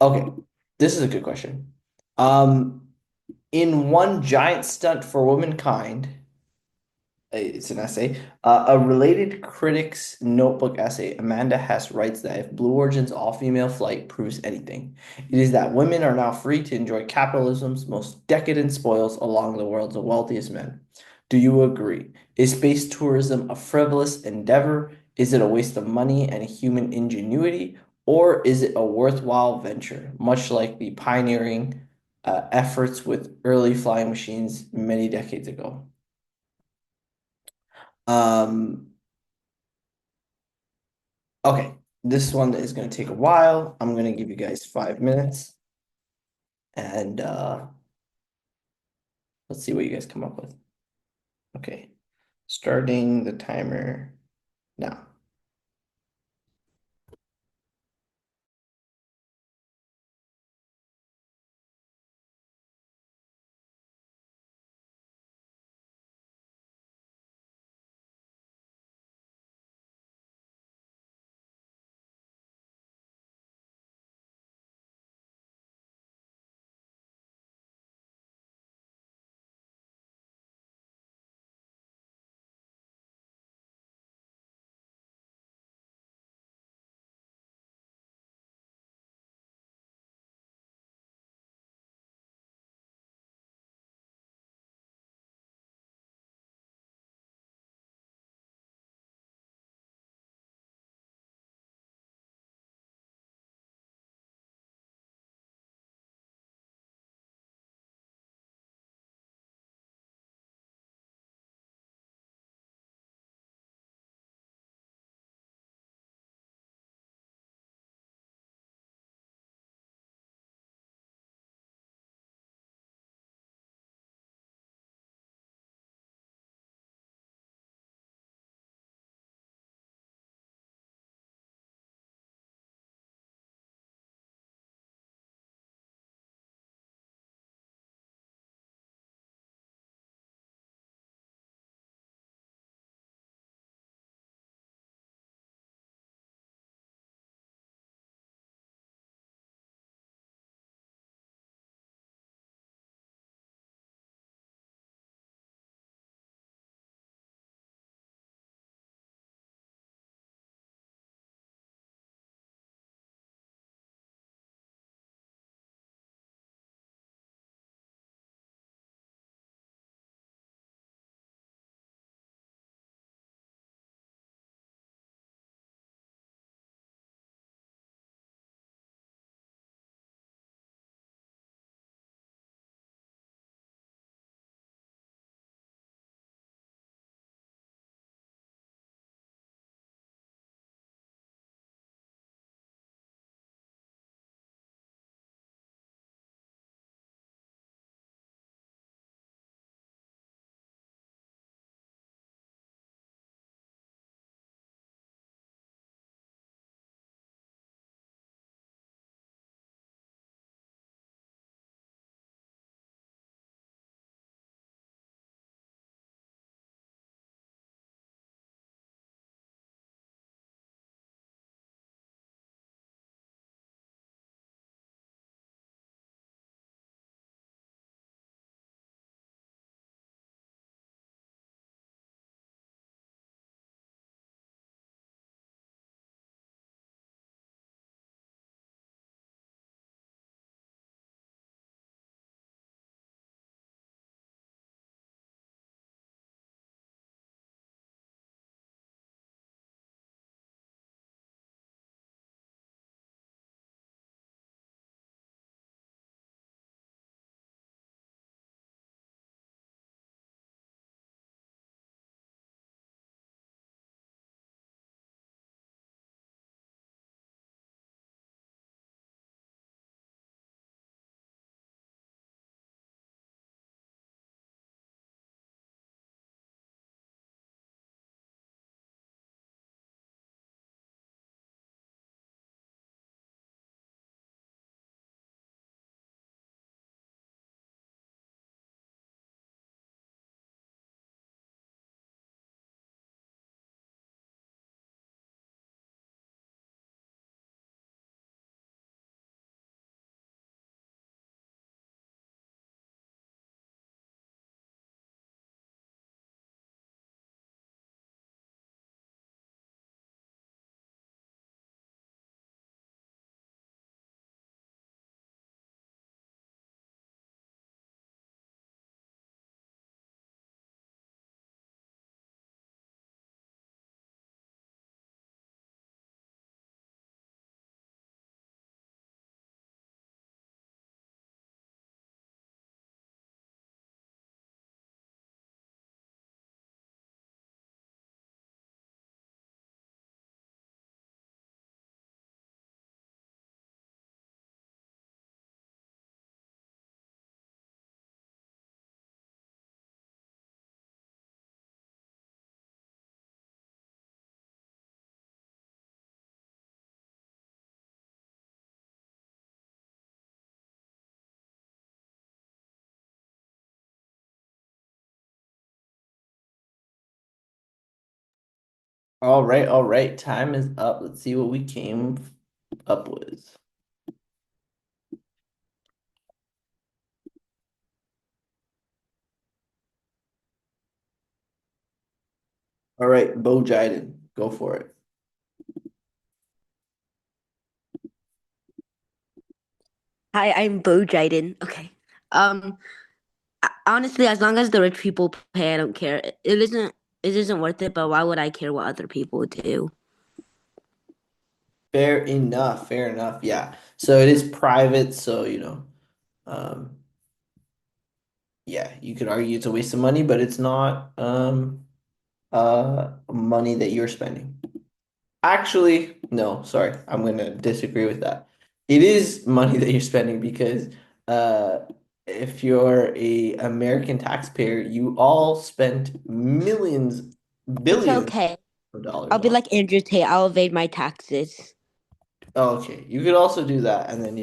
okay, this is a good question. In one giant stunt for womankind, it's an essay. A related critic's notebook essay, Amanda Hess writes that if Blue Origin's all-female flight proves anything, it is that women are now free to enjoy capitalism's most decadent spoils along the world's wealthiest men. Do you agree? Is space tourism a frivolous endeavor? Is it a waste of money and human ingenuity? Or is it a worthwhile venture, much like the pioneering efforts with early flying machines many decades ago? Um, okay, this one is going to take a while. I'm going to give you guys 5 minutes and let's see what you guys come up with. Okay, starting the timer now. All right, all right. Time is up. Let's see what we came up with. All right, Bo Jiden, go for it. Hi, I'm Bo Jaden. Okay. Um, Honestly, as long as the rich people pay, I don't care. It isn't worth it, but why would I care what other people do? Fair enough, fair enough. Yeah. So it is private, so um, yeah, you could argue it's a waste of money, but it's not money that you're spending. Actually, no, sorry. I'm gonna disagree with that. It is money that you're spending because uh if you're a American taxpayer, you all spent millions, It's billions okay. of dollars I'll be on. like Andrew Tate. I'll evade my taxes. Oh, okay. You could also do that, and then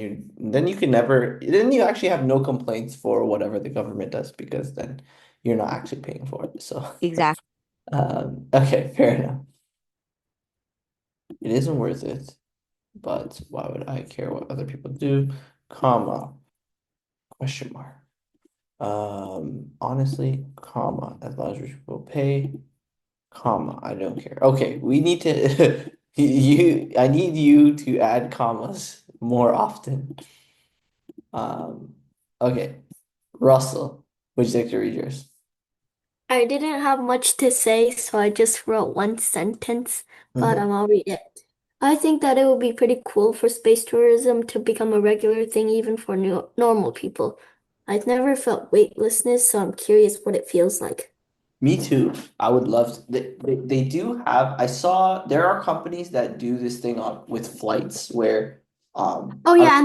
you can never then you actually have no complaints for whatever the government does because then you're not actually paying for it. So Exactly. okay, fair enough. It isn't worth it. But why would I care what other people do? Comma, question mark. Honestly, comma, as long as rich people pay, comma, I don't care. Okay, we need to I need you to add commas more often. Okay. Russell, would you like to read yours? I didn't have much to say, so I just wrote one sentence, but Mhm. I'll read it. I think that it would be pretty cool for space tourism to become a regular thing even for normal people. I've never felt weightlessness, so I'm curious what it feels like. Me too. I would love to. They do have, I saw there are companies that do this thing on with flights where Oh I yeah,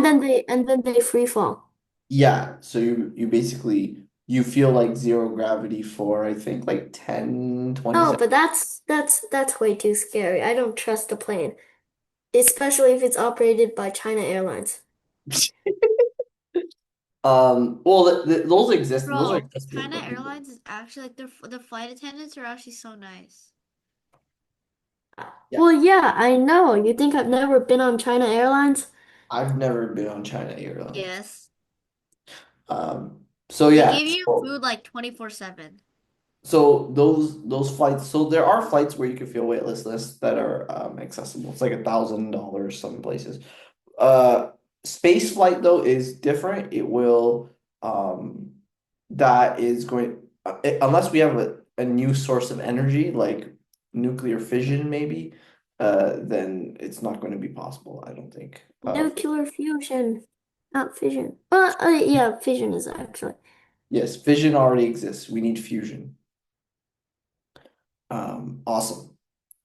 and then they free fall. yeah, so you basically you feel like zero gravity for I think like 10, 20 Oh, seconds. but that's way too scary. I don't trust a plane, especially if it's operated by China Airlines. Well those exist. Those are Bro, accessible China for people. Airlines is actually like the flight attendants are actually so nice. Yeah. Well, yeah, I know. You think I've never been on China Airlines? I've never been on China Airlines. Yes. So They yeah, give you food like 24/7. so those flights, so there are flights where you can feel weightlessness that are accessible. It's like $1,000 some places. Uh, Space flight though is different. It will that is going unless we have a new source of energy like nuclear fission maybe, then it's not going to be possible, I don't think. Nuclear fusion, not fission. Yeah, fission is actually. Yes, fission already exists. We need fusion. Awesome.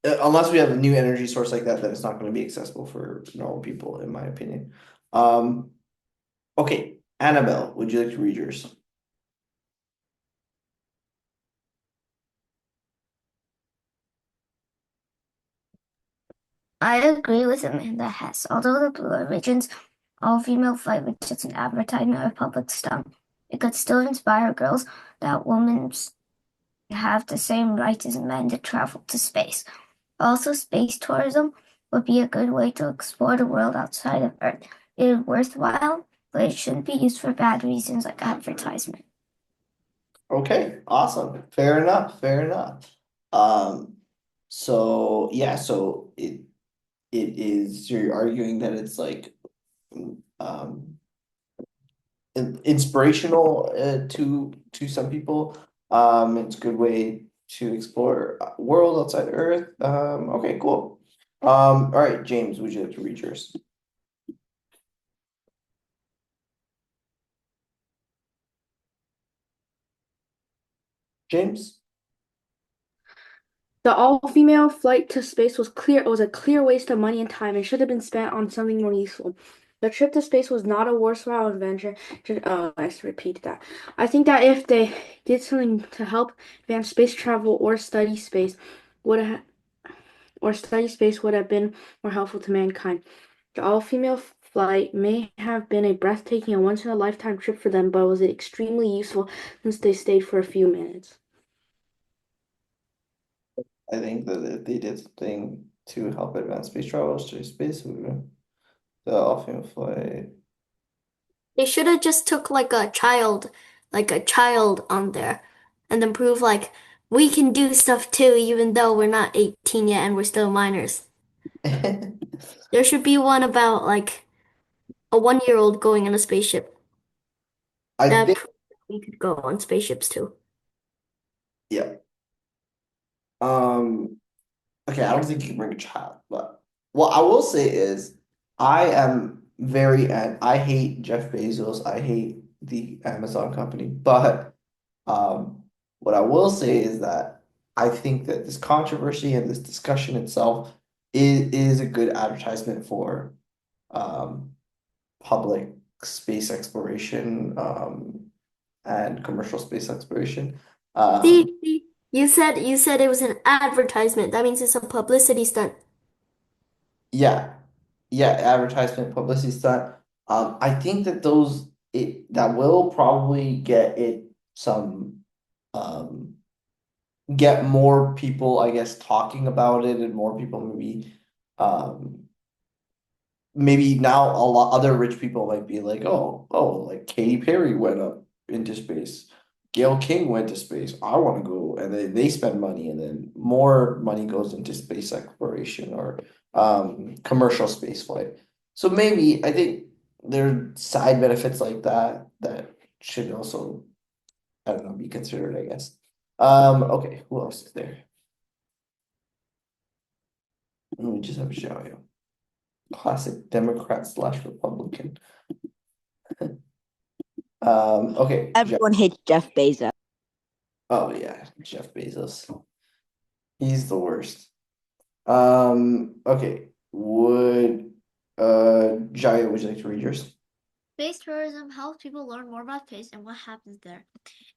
Unless we have a new energy source like that, then it's not going to be accessible for normal people, in my opinion. Um, okay, Annabelle, would you like to read yours? I agree with Amanda Hess. Although the Blue Origin's all-female flight was just an advertisement or public stunt, it could still inspire girls that women have the same rights as men to travel to space. Also, space tourism would be a good way to explore the world outside of Earth. It is worthwhile, but it shouldn't be used for bad reasons like advertisement. Okay, awesome. Fair enough. Fair enough. Um, so yeah, so it is you're arguing that it's like um inspirational to some people. It's a good way to explore world outside Earth. Okay, cool. All right, James, would you like to read yours? James? The all-female flight to space was clear. It was a clear waste of money and time and should have been spent on something more useful. The trip to space was not a worthwhile adventure. Let's repeat that. I think that if they did something to help advance space travel would have study space would have been more helpful to mankind. The all-female flight may have been a breathtaking and once-in-a-lifetime trip for them, but was extremely useful since they stayed for a few minutes. I think that if they did something to help advance space travel to space, the all-female flight. They should have just took like a child on there, and then prove like we can do stuff too, even though we're not 18 yet and we're still minors. There should be one about like a 1-year-old going on a spaceship. I That think, proves that we could go on spaceships too. yeah. Okay, I don't think you can bring a child, but what I will say is I am and I hate Jeff Bezos. I hate the Amazon company, but what I will say is that I think that this controversy and this discussion itself is a good advertisement for um public space exploration and commercial space exploration. See, you said it was an advertisement. That means it's a publicity stunt. Yeah, yeah, advertisement, publicity stunt. I think that that will probably get it some get more people, I guess, talking about it and more people um maybe now a lot other rich people might be like, oh, like Katy Perry went up into space. Gail King went to space. I want to go, and then they spend money, and then more money goes into space exploration or commercial space flight. So maybe I think there are side benefits like that that should also, I don't know, be considered, I guess. Okay, who else is there? Let me just have a show you. Classic Democrat / Republican. Okay. Everyone hates Jeff Bezos. Oh yeah, Jeff Bezos. He's the worst. Okay. Jaya, would you like to read yours? Space tourism helps people learn more about space and what happens there.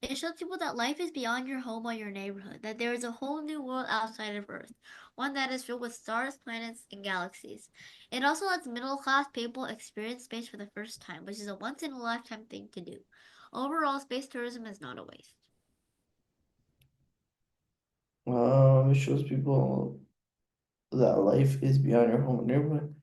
It shows people that life is beyond your home or your neighborhood, that there is a whole new world outside of Earth, one that is filled with stars, planets, and galaxies. It also lets middle-class people experience space for the first time, which is a once-in-a-lifetime thing to do. Overall, space tourism is not a waste. It shows people that life is beyond your home and neighborhood.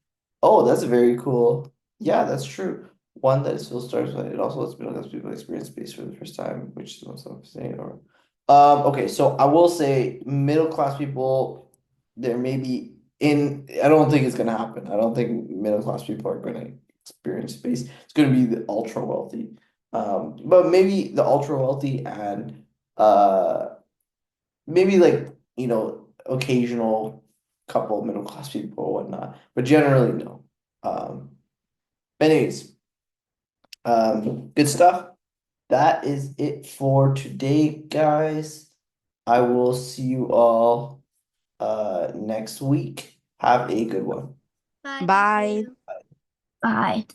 Oh, that's very cool. Yeah, that's true. One that is still starts with it also lets middle class people experience space for the first time, which is also insane. Or, okay, so I will say middle class people, there may be I don't think it's gonna happen. I don't think middle class people are gonna experience space. It's gonna be the ultra wealthy. But maybe the ultra wealthy and maybe like, occasional couple middle class people or whatnot, but generally no. But anyways, good stuff. That is it for today, guys. I will see you all next week. Have a good one. Bye. Bye. Thank you. Bye.